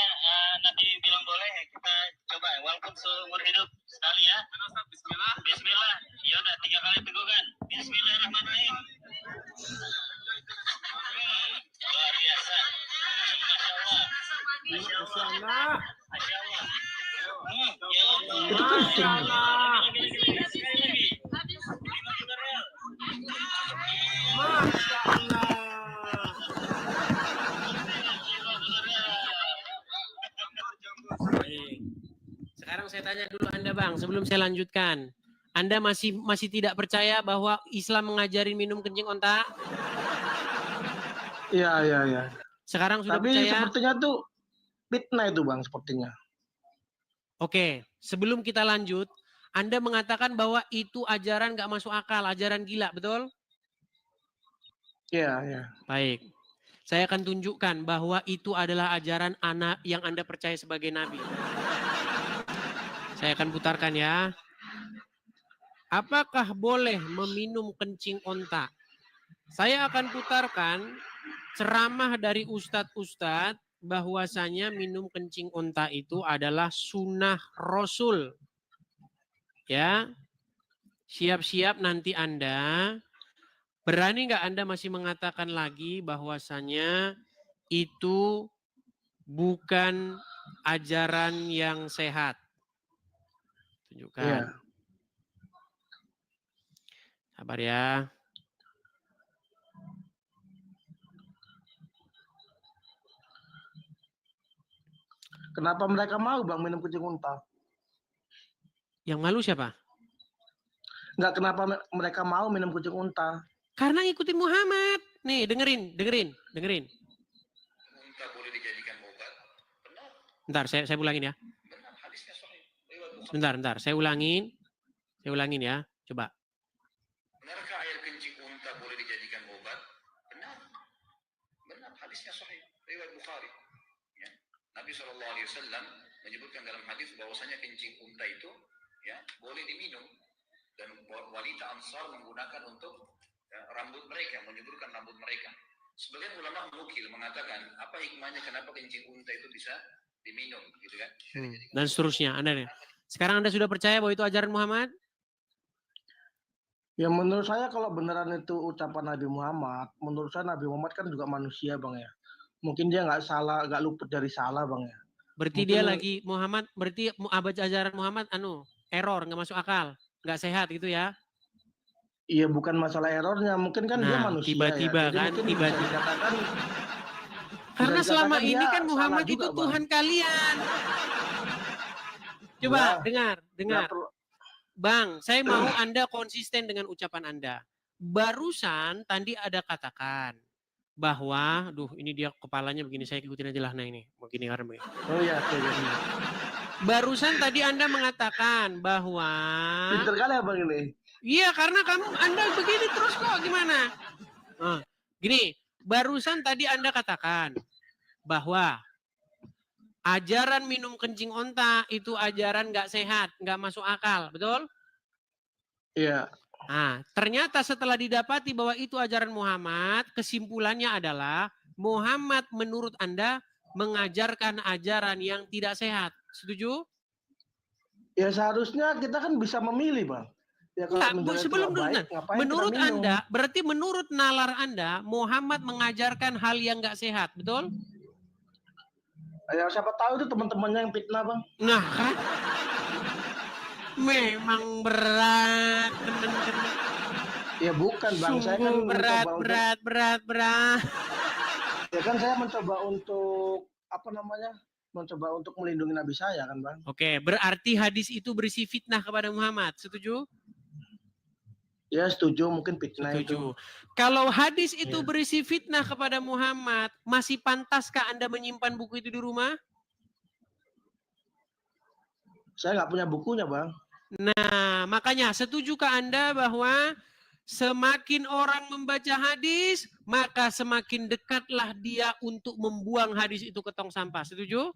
nanti bilang boleh, kita coba walaupun seumur hidup sekali ya. Bismillah. Bismillah. Ya udah 3 kali tegukan. Bismillahirrahmanirrahim. Luar biasa. Masya Allah. Masya Allah. Masya Allah. Ya Allah. Masya Allah. Sekali lagi. 50 real. Masya Allah. Sekarang saya tanya dulu Anda Bang, sebelum saya lanjutkan. Anda masih tidak percaya bahwa Islam mengajarin minum kencing onta? Iya. Sekarang sudah Tapi percaya? sepertinya tuh fitnah itu, Bang, sepertinya. Oke, sebelum kita lanjut, Anda mengatakan bahwa itu ajaran nggak masuk akal, ajaran gila, betul? Iya. Baik. Saya akan tunjukkan bahwa itu adalah ajaran anak yang Anda percaya sebagai nabi. Saya akan putarkan ya. Apakah boleh meminum kencing onta? Saya akan putarkan ceramah dari ustadz-ustadz bahwasanya minum kencing onta itu adalah sunnah Rasul. Ya, siap-siap nanti Anda. Berani nggak Anda masih mengatakan lagi bahwasanya itu bukan ajaran yang sehat? Tunjukkan. Iya. Sabar ya. Kenapa mereka mau, Bang, minum kencing unta? Yang malu siapa? Enggak, kenapa mereka mau minum kencing unta? Karena ngikutin Muhammad. Nih, dengerin. Unta boleh dijadikan obat. Benar. Bentar, saya ulangin ya. Benar, hadisnya sahih. Bentar, saya ulangin ya. Coba. Benarkah air kencing unta boleh dijadikan obat? Benar. Benar, hadisnya sahih. Riwayat Bukhari. Ya. Nabi SAW menyebutkan dalam hadis bahwasanya kencing unta itu ya boleh diminum dan wanita Ansar menggunakan untuk rambut mereka, menyuburkan rambut mereka. Sebagian ulama menukil mengatakan apa hikmahnya kenapa kencing unta itu bisa diminum, gitu kan? Dan seterusnya. Sekarang Anda sudah percaya bahwa itu ajaran Muhammad? Ya menurut saya kalau beneran itu ucapan Nabi Muhammad, menurut saya Nabi Muhammad kan juga manusia, Bang ya. Mungkin dia nggak salah, nggak luput dari salah, Bang ya. Berarti Mungkin, dia lagi Muhammad, berarti ajaran Muhammad error, nggak masuk akal, nggak sehat gitu ya? Iya, bukan masalah errornya, mungkin kan dia manusia tiba-tiba ya. kan, tiba-tiba. Karena selama ini kan Muhammad itu juga, Tuhan kalian. Coba dengar. Bang, saya mau Anda konsisten dengan ucapan Anda. Barusan tadi ada katakan bahwa, ini dia kepalanya begini, saya ikutin aja lah, nah ini, begini karena begini. Oh iya. Barusan tadi Anda mengatakan bahwa. Pinter kali ya Bang ini. Iya, karena Anda begini terus kok, gimana? Gini, barusan tadi Anda katakan bahwa ajaran minum kencing onta itu ajaran nggak sehat, nggak masuk akal, betul? Iya. Nah, ternyata setelah didapati bahwa itu ajaran Muhammad, kesimpulannya adalah Muhammad menurut Anda mengajarkan ajaran yang tidak sehat. Setuju? Ya seharusnya kita kan bisa memilih, Bang. Ya kalau Enggak, menurut sebelum itu baik, dulu, ngapain menurut kita minum? Anda, berarti menurut nalar Anda, Muhammad mengajarkan hal yang nggak sehat, betul? Ya siapa tahu itu teman-temannya yang fitnah, Bang. Nah, kan? Memang berat, teman-teman. Ya bukan, Bang. Saya kan Sungguh berat, mencoba berat. Ya kan saya mencoba untuk apa namanya? Mencoba untuk melindungi nabi saya kan, Bang. Oke, berarti hadis itu berisi fitnah kepada Muhammad. Setuju? Ya setuju, mungkin fitnah Setuju. itu. Kalau hadis itu Iya. berisi fitnah kepada Muhammad, masih pantaskah Anda menyimpan buku itu di rumah? Saya nggak punya bukunya, Bang. Nah, makanya setujukah Anda bahwa semakin orang membaca hadis, maka semakin dekatlah dia untuk membuang hadis itu ke tong sampah. Setuju?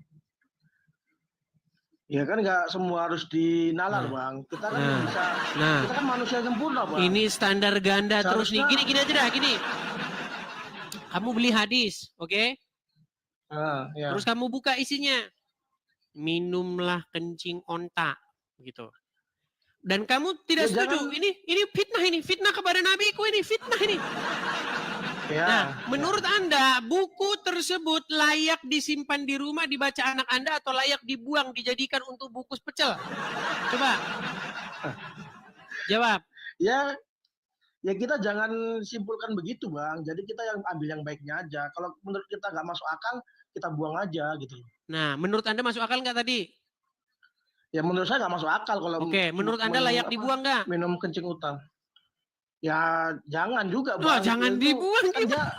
Ya kan nggak semua harus dinalar, Bang. Kita kan bisa, kita kan manusia sempurna, Bang. Ini standar ganda terus nih. Seharusnya- Gini aja dah, gini. Kamu beli hadis, oke? Ya. Terus kamu buka isinya. Minumlah kencing onta, gitu. Dan kamu tidak Ya, setuju. Ini fitnah kepada nabiku, ini fitnah ini. Ya, Nah, menurut Anda buku tersebut layak disimpan di rumah dibaca anak Anda atau layak dibuang dijadikan untuk buku pecel? Coba. Jawab. Ya kita jangan simpulkan begitu, Bang. Jadi kita yang ambil yang baiknya aja. Kalau menurut kita nggak masuk akal, kita buang aja gitu. Nah, menurut Anda masuk akal nggak tadi? Ya menurut saya nggak masuk akal kalau. Oke, menurut Anda layak dibuang nggak? Minum kencing utang. Ya jangan juga, Bang. Wah, jangan Itu dibuang. kan dia-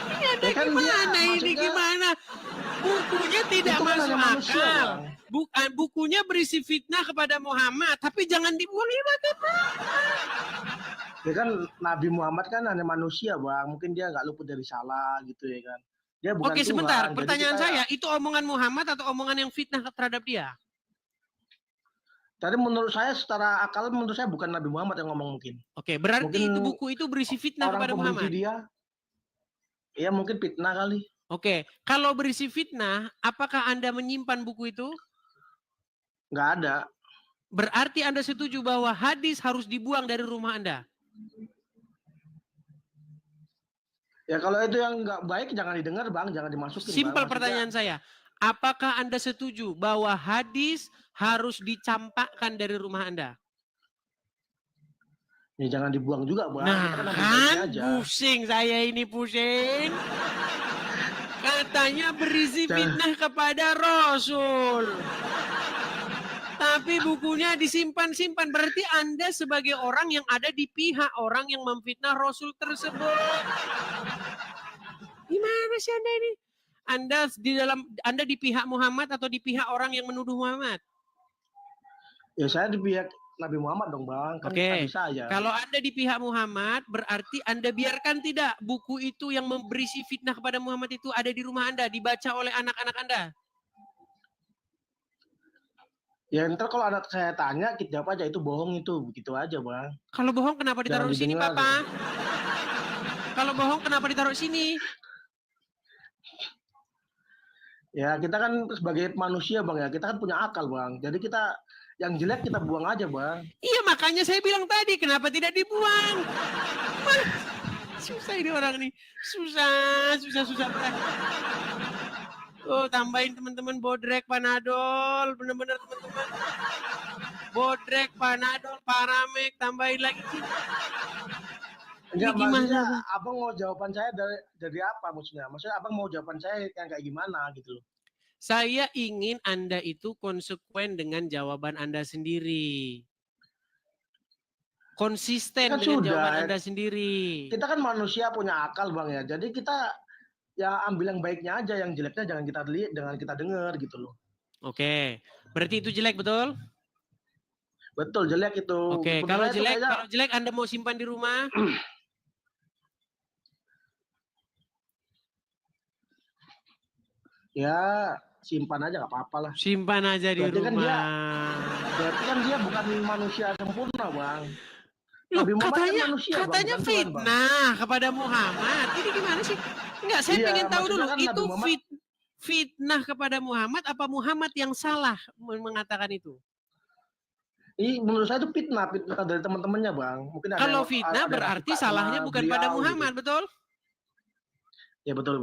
Ini ada Ya kan dia, gimana ini maksudnya- gimana? Bukunya tidak Itu kan masuk hanya manusia, akal. Bang. Bukunya berisi fitnah kepada Muhammad, tapi jangan dibuang ini bagaimana? Ya kan Nabi Muhammad kan hanya manusia, Bang. Mungkin dia nggak luput dari salah gitu ya kan. Dia bukan Oke, sebentar. Tuhan. Jadi Pertanyaan kita- saya, itu omongan Muhammad atau omongan yang fitnah terhadap dia? Tadi menurut saya secara akal menurut saya bukan Nabi Muhammad yang ngomong mungkin. Oke, berarti Mungkin itu buku itu berisi fitnah orang kepada pembenci Muhammad. dia. Ya mungkin fitnah kali. Oke, kalau berisi fitnah, apakah Anda menyimpan buku itu? Nggak ada. Berarti Anda setuju bahwa hadis harus dibuang dari rumah Anda? Ya kalau itu yang nggak baik jangan didengar, Bang, jangan dimasukin. Simpel Bang. pertanyaan saya. Apakah Anda setuju bahwa hadis harus dicampakkan dari rumah Anda? Ya jangan dibuang juga, Bang. Nah, Kita ambil kan baiknya aja. pusing saya ini pusing. Katanya berisi fitnah kepada Rasul. Tapi bukunya disimpan-simpan. Berarti Anda sebagai orang yang ada di pihak orang yang memfitnah Rasul tersebut. Gimana sih Anda ini? Anda di pihak Muhammad atau di pihak orang yang menuduh Muhammad? Ya saya di pihak Nabi Muhammad dong, Bang. Kan Oke. Nabi saya. Kalau Anda di pihak Muhammad, berarti Anda biarkan tidak buku itu yang berisi fitnah kepada Muhammad itu ada di rumah Anda, dibaca oleh anak-anak Anda? Ya ntar kalau anak saya tanya, kita jawab aja itu bohong itu, begitu aja, Bang. Kalau bohong kenapa ditaruh Jangan di sini, didengar. Papa? Kalau bohong kenapa ditaruh sini? Ya kita kan sebagai manusia, Bang, ya kita kan punya akal, Bang. Jadi kita yang jelek kita buang aja, Bang. Iya, makanya saya bilang tadi, kenapa tidak dibuang? Susah ini orang nih. Susah berat. Oh, tambahin teman-teman Bodrek, Panadol, bener-bener teman-teman. Bodrek, Panadol, Paramek, tambahin lagi. Enggak, Ini gimana, maksudnya Bang? abang mau jawaban saya dari apa maksudnya? Maksudnya abang mau jawaban saya yang kayak gimana gitu loh. Saya ingin Anda itu konsekuen dengan jawaban Anda sendiri. Konsisten Kan dengan sudah. jawaban Anda sendiri. Kita kan manusia punya akal, Bang, ya. Jadi kita ya ambil yang baiknya aja, yang jeleknya jangan kita lihat, jangan kita dengar gitu loh. Oke, berarti itu jelek betul? Betul, jelek itu. Oke, Menurut kalau saya itu kayaknya- jelek Anda mau simpan di rumah? Ya simpan aja nggak apa-apa lah. Simpan aja di Berarti rumah. Berarti kan dia bukan manusia sempurna, Bang. Loh, Nabi Muhammad katanya kan manusia, Bang, katanya bukan Tuhan, Bang. fitnah kepada Muhammad. Ini gimana sih? Enggak, saya Iya, pengen tahu maksudnya dulu kan itu Nabi Muhammad fitnah kepada Muhammad apa Muhammad yang salah mengatakan itu? menurut saya itu fitnah dari teman-temannya, Bang. Mungkin ada Kalau yang fitnah ada yang berarti suka salahnya sama bukan pada beliau Muhammad, gitu. betul? Ya betul.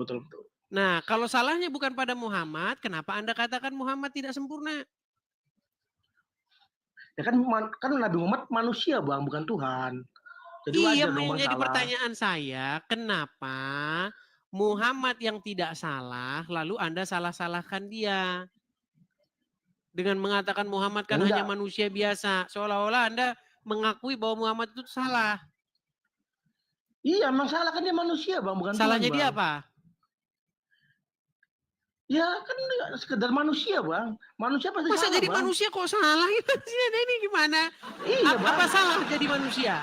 Nah, kalau salahnya bukan pada Muhammad, kenapa Anda katakan Muhammad tidak sempurna? Ya kan Nabi Muhammad manusia, Bang, bukan Tuhan. Jadi Iya, wajar dong, Bang, menjadi salah. pertanyaan saya, kenapa Muhammad yang tidak salah, lalu Anda salah-salahkan dia? Dengan mengatakan Muhammad kan hanya manusia biasa. Seolah-olah Anda mengakui bahwa Muhammad itu salah. Iya, emang salah kan dia manusia, Bang, bukan Salahnya Tuhan, dia Bang. apa? Ya kan sekedar manusia, Bang. Manusia pasti Masa salah, jadi Bang. manusia kok salah? Ini gimana? Iya, Bang. Apa salah jadi manusia?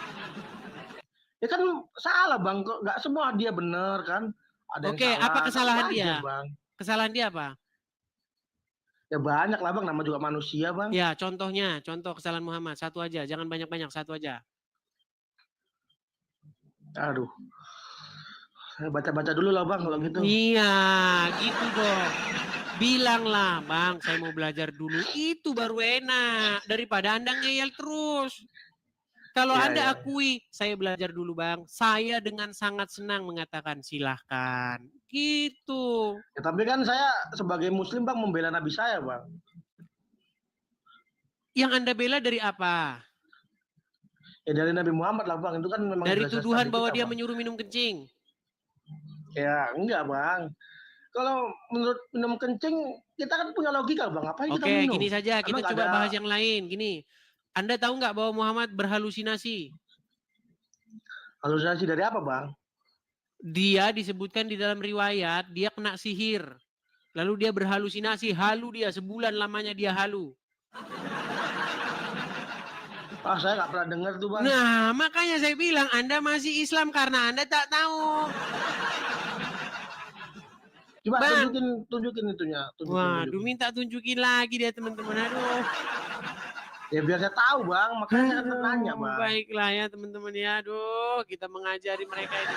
Ya kan salah, Bang. Kok nggak semua dia benar kan? Ada yang Oke, salah. apa kesalahan Wajar, dia? Bang. Kesalahan dia apa? Ya banyak lah, Bang. Nama juga manusia, Bang. Ya, contoh kesalahan Muhammad. Satu aja, jangan banyak-banyak, satu aja. Aduh. Baca-baca dulu lah, Bang, kalau gitu. Iya, gitu dong. Bilanglah, Bang, saya mau belajar dulu. Itu baru enak. Daripada Anda ngeyel terus. Kalau Anda akui, saya belajar dulu, Bang. Saya dengan sangat senang mengatakan silahkan. Gitu. Ya, tapi kan saya sebagai Muslim, Bang, membela Nabi saya, Bang. Yang Anda bela dari apa? Ya dari Nabi Muhammad lah, Bang. Itu kan memang dari tuduhan bahwa kita, dia Bang. menyuruh minum kencing. Ya, enggak, Bang. Kalau menurut minum kencing, kita kan punya logika, Bang. Apa yang kita minum? Oke, gini saja. Kita Emang coba bahas yang lain. Gini. Anda tahu nggak bahwa Muhammad berhalusinasi? Halusinasi dari apa, Bang? Dia disebutkan di dalam riwayat, dia kena sihir. Lalu dia berhalusinasi, halu dia. Sebulan lamanya dia halu. Ah, saya nggak pernah dengar tuh, Bang. Nah, makanya saya bilang Anda masih Islam karena Anda tak tahu. Coba Bang. tunjukin itunya. Waduh, minta tunjukin lagi dia teman-teman. Aduh. Ya biar saya tahu, Bang. Makanya saya nanya, Bang. Baiklah ya teman-teman ya. Aduh, kita mengajari mereka ini.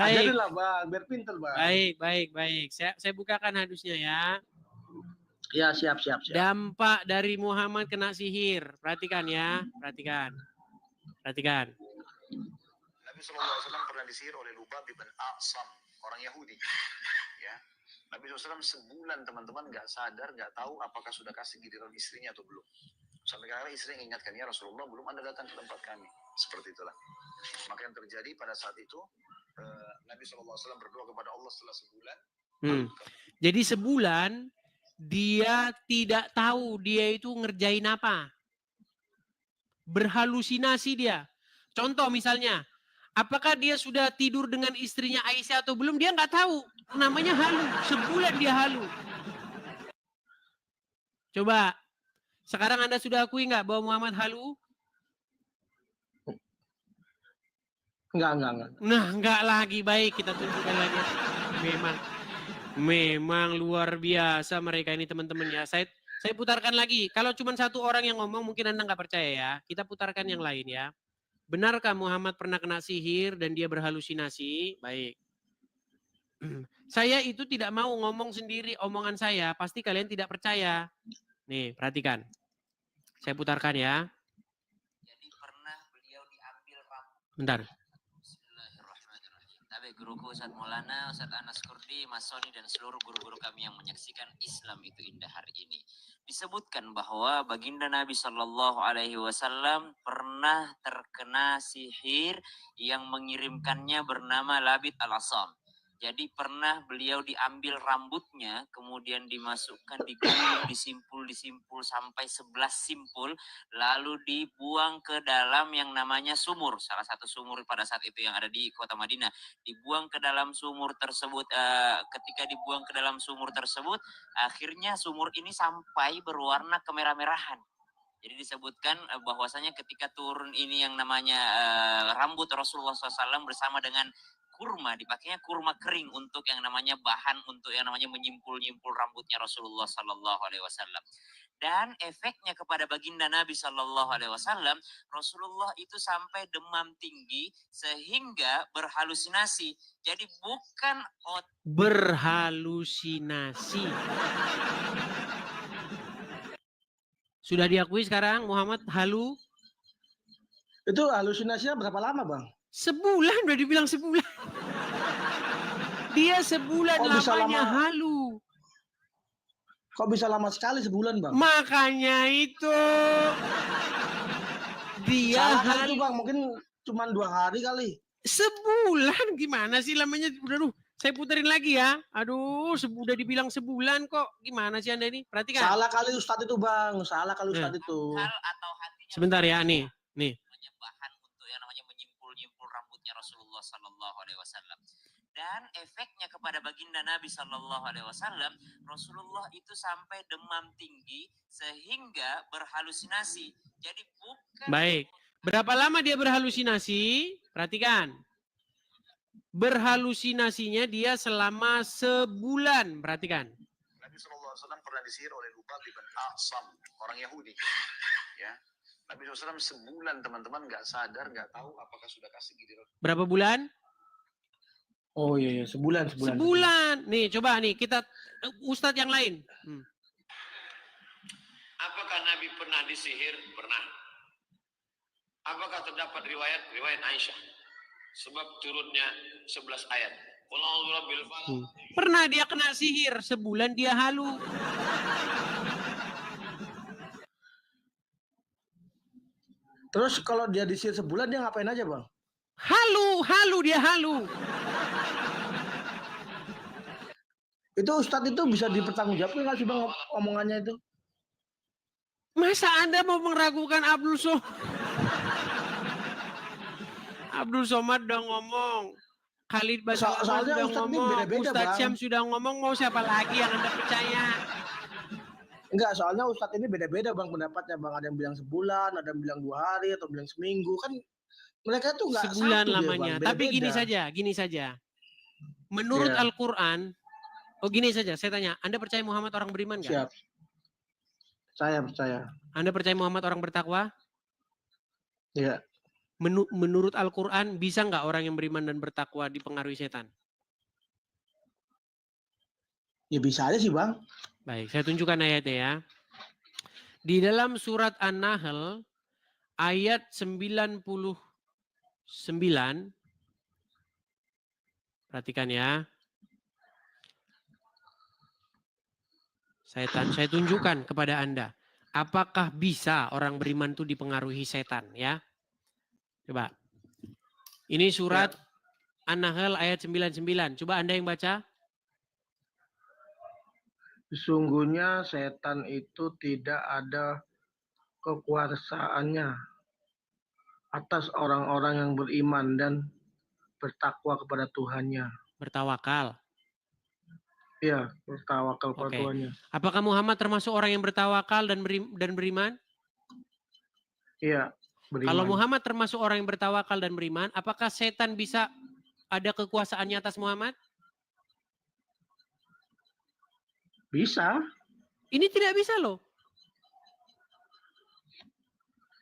Baik. Ajarilah, Bang. Biar pinter, Bang. Baik. Saya bukakan hadisnya ya. Ya, siap. Dampak dari Muhammad kena sihir. Perhatikan ya. Perhatikan. Nabi SAW pernah disihir oleh Lubab bin A'sam, orang Yahudi. Ya. Nabi SAW sebulan teman-teman nggak sadar, nggak tahu apakah sudah kasih giliran istrinya atau belum. Sampai kadang istri ingatkan, ya Rasulullah belum Anda datang ke tempat kami. Seperti itulah. Maka yang terjadi pada saat itu, Nabi SAW berdoa kepada Allah setelah sebulan. Jadi sebulan dia tidak tahu dia itu ngerjain apa. Berhalusinasi dia. Contoh misalnya, apakah dia sudah tidur dengan istrinya Aisyah atau belum? Dia nggak tahu. Namanya halu. Sebulan dia halu. Coba, sekarang Anda sudah akui nggak bahwa Muhammad halu? Enggak. Nah, enggak lagi. Baik, kita tunjukkan lagi. Memang luar biasa mereka ini teman-teman ya. Saya putarkan lagi. Kalau cuma satu orang yang ngomong mungkin Anda nggak percaya ya. Kita putarkan yang lain ya. Benarkah Muhammad pernah kena sihir dan dia berhalusinasi? Baik. Saya itu tidak mau ngomong sendiri omongan saya. Pasti kalian tidak percaya. Nih, perhatikan. Saya putarkan ya. Jadi pernah beliau diambil Bentar. Tapi guruku Ustadz Maulana, Ustadz Anas Kurdi, Mas Soni, dan seluruh guru-guru kami yang menyaksikan Islam itu indah hari ini. Disebutkan bahwa baginda Nabi Shallallahu Alaihi Wasallam pernah terkena sihir yang mengirimkannya bernama Labid al-Asam. Jadi pernah beliau diambil rambutnya, kemudian dimasukkan, digulung, disimpul sampai 11 simpul, lalu dibuang ke dalam yang namanya sumur, salah satu sumur pada saat itu yang ada di kota Madinah. Dibuang ke dalam sumur tersebut, ketika dibuang ke dalam sumur tersebut, akhirnya sumur ini sampai berwarna kemerah-merahan. Jadi disebutkan bahwasanya ketika turun ini yang namanya rambut Rasulullah SAW bersama dengan kurma, dipakainya kurma kering untuk yang namanya bahan untuk yang namanya menyimpul-nyimpul rambutnya Rasulullah Sallallahu Alaihi Wasallam. Dan efeknya kepada baginda Nabi Sallallahu Alaihi Wasallam, Rasulullah itu sampai demam tinggi sehingga berhalusinasi. Jadi bukan berhalusinasi. Sudah diakui sekarang Muhammad halu? Itu halusinasinya berapa lama, Bang? Sebulan, udah dibilang sebulan. Dia sebulan lamanya halu. Kok bisa lama sekali sebulan, Bang? Makanya itu. Dia halu, Bang. Mungkin cuma 2 hari kali. Sebulan gimana sih lamanya? Udah, saya puterin lagi ya. Aduh, udah dibilang sebulan kok. Gimana sih Anda ini? Perhatikan. Salah kali Ustadz itu, Bang. Salah kali Ustadz itu. Sebentar ya, nih. bahan untuk yang namanya menyimpul-nyimpul rambutnya Rasulullah Sallallahu Alaihi Wasallam. Dan efeknya kepada baginda Nabi Sallallahu Alaihi Wasallam, Rasulullah itu sampai demam tinggi sehingga berhalusinasi. Jadi bukan. Baik. Berapa lama dia berhalusinasi? Perhatikan. Berhalusinasinya dia selama sebulan. Perhatikan. Nabi SAW pernah disihir oleh Lubab bin A'sam, orang Yahudi. Ya. Nabi SAW sebulan teman-teman nggak sadar, nggak tahu apakah sudah kasih gigi. Berapa bulan? Oh iya, sebulan. Sebulan. Nih, coba nih kita Ustadz yang lain. Apakah Nabi pernah disihir? Pernah. Apakah terdapat riwayat Aisyah? Sebab turunnya 11 ayat. Pernah dia kena sihir, sebulan dia halu. Terus kalau dia disihir sebulan dia ngapain aja, Bang? Halu dia halu. Itu Ustadz itu bisa dipertanggungjawabkan nggak sih, Bang, omongannya itu? Masa Anda mau meragukan Abdul Somad? Abdul Somad udah ngomong. Khalid Basma sudah ngomong. Ustadz Syam sudah ngomong. Mau siapa lagi yang Anda percaya? Enggak, soalnya Ustadz ini beda-beda, Bang, pendapatnya, Bang. Ada yang bilang sebulan, ada yang bilang 2 hari, atau bilang seminggu. Kan mereka tuh nggak sebulan satu lamanya. dia, Bang. Tapi gini saja. Menurut Al-Quran, gini saja, saya tanya, Anda percaya Muhammad orang beriman nggak? Siap. Saya percaya. Anda percaya Muhammad orang bertakwa? Iya. Menurut Al-Quran, bisa nggak orang yang beriman dan bertakwa dipengaruhi setan? Ya bisa aja sih, Bang. Baik, saya tunjukkan ayatnya ya. Di dalam surat An-Nahl, ayat 99, perhatikan ya. Saya tunjukkan kepada Anda. Apakah bisa orang beriman itu dipengaruhi setan ya? Coba. Ini surat An-Nahl ayat 99. Coba Anda yang baca. Sesungguhnya setan itu tidak ada kekuasaannya atas orang-orang yang beriman dan bertakwa kepada Tuhannya. Bertawakal. Iya, bertawakal kepada Tuhannya. Apakah Muhammad termasuk orang yang bertawakal dan beriman? Iya, beriman. Kalau Muhammad termasuk orang yang bertawakal dan beriman, apakah setan bisa ada kekuasaannya atas Muhammad? Bisa. Ini tidak bisa loh.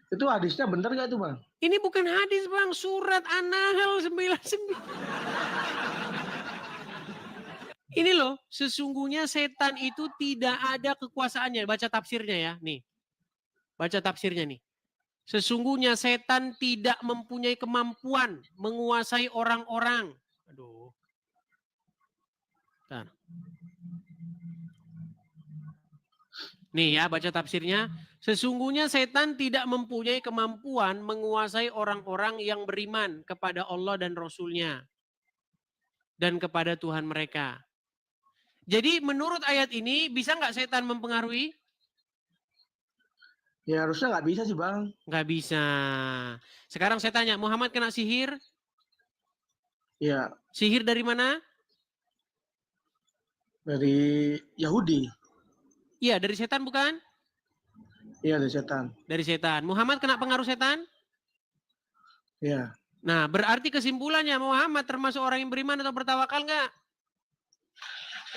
Itu hadisnya benar nggak itu, Bang? Ini bukan hadis, Bang. Surat An-Nahl 99. Ini loh, sesungguhnya setan itu tidak ada kekuasaannya. Baca tafsirnya ya, nih. Baca tafsirnya nih. Sesungguhnya setan tidak mempunyai kemampuan menguasai orang-orang. Aduh. Bentar. Nih ya, baca tafsirnya. Sesungguhnya setan tidak mempunyai kemampuan menguasai orang-orang yang beriman kepada Allah dan Rasul-Nya. Dan kepada Tuhan mereka. Jadi menurut ayat ini, bisa nggak setan mempengaruhi? Ya harusnya nggak bisa sih, Bang. Nggak bisa. Sekarang saya tanya, Muhammad kena sihir? Ya. Sihir dari mana? Dari Yahudi. Iya, dari setan bukan? Iya, dari setan. Dari setan. Muhammad kena pengaruh setan? Iya. Nah, berarti kesimpulannya Muhammad termasuk orang yang beriman atau bertawakal nggak?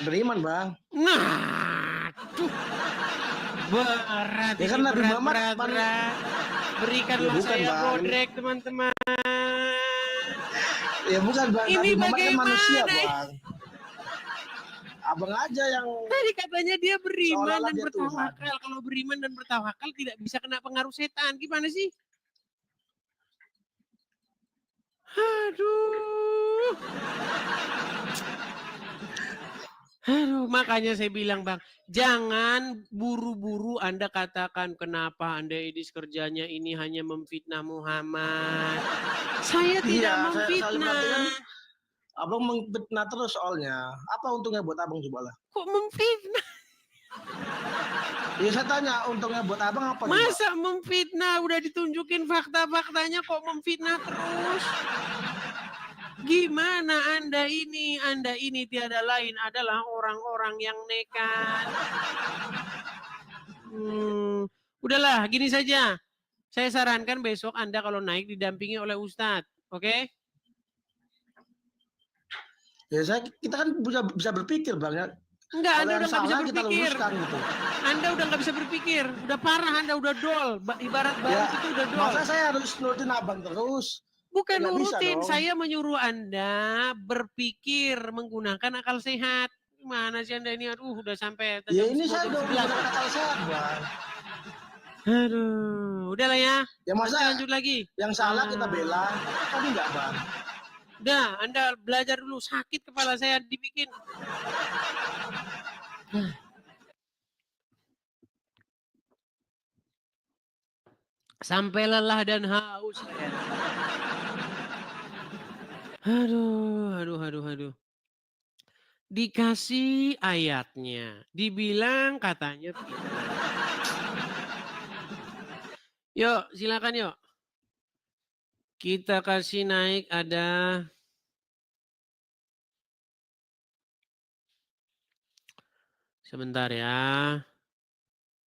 Beriman, Bang. Nah, tuh. Berat Ya ini, kan Nabi berat, Muhammad berat. Berikanlah Ya bukan, saya Bang. bodrek, teman-teman. Ya bukan, Bang. Ini Nabi Muhammad kan manusia, bagaimana? Bang. Abang aja yang Tadi katanya dia beriman seolah-olah dan dia bertawakal. Kalau beriman dan bertawakal tidak bisa kena pengaruh setan. Gimana sih? Aduh. Aduh, makanya saya bilang Bang, jangan buru-buru Anda katakan kenapa Anda Edis kerjanya ini hanya memfitnah Muhammad. Saya tidak Iya, saya memfitnah. perhatikan abang memfitnah terus soalnya. Apa untungnya buat abang coba lah? Kok memfitnah? Ya saya tanya untungnya buat abang apa? Masa memfitnah? Udah ditunjukin fakta-faktanya kok memfitnah terus? Gimana Anda ini? Anda ini tiada lain adalah orang-orang yang nekat. Udahlah, gini saja. Saya sarankan besok Anda kalau naik didampingi oleh Ustadz, oke? Ya kita kan bisa berpikir Bang ya. Enggak, Anda udah nggak bisa berpikir. Gitu. Anda udah nggak bisa berpikir. Udah parah, Anda udah dol. Ibarat baru itu udah dol. Masa saya harus nurutin abang terus? Bukan nurutin, saya menyuruh Anda berpikir menggunakan akal sehat. Gimana sih Anda ini? Aduh, udah sampai. Ya ini saya udah menggunakan akal sehat, Bang. Aduh, udahlah ya. Ya masa lanjut lagi. Yang salah kita bela, tapi enggak, Bang. Udah, Anda belajar dulu. Sakit kepala saya dibikin. Sampai lelah dan haus. Aduh. Dikasih ayatnya. Dibilang katanya. Yuk, silakan yuk. Kita kasih naik ada. Sebentar ya.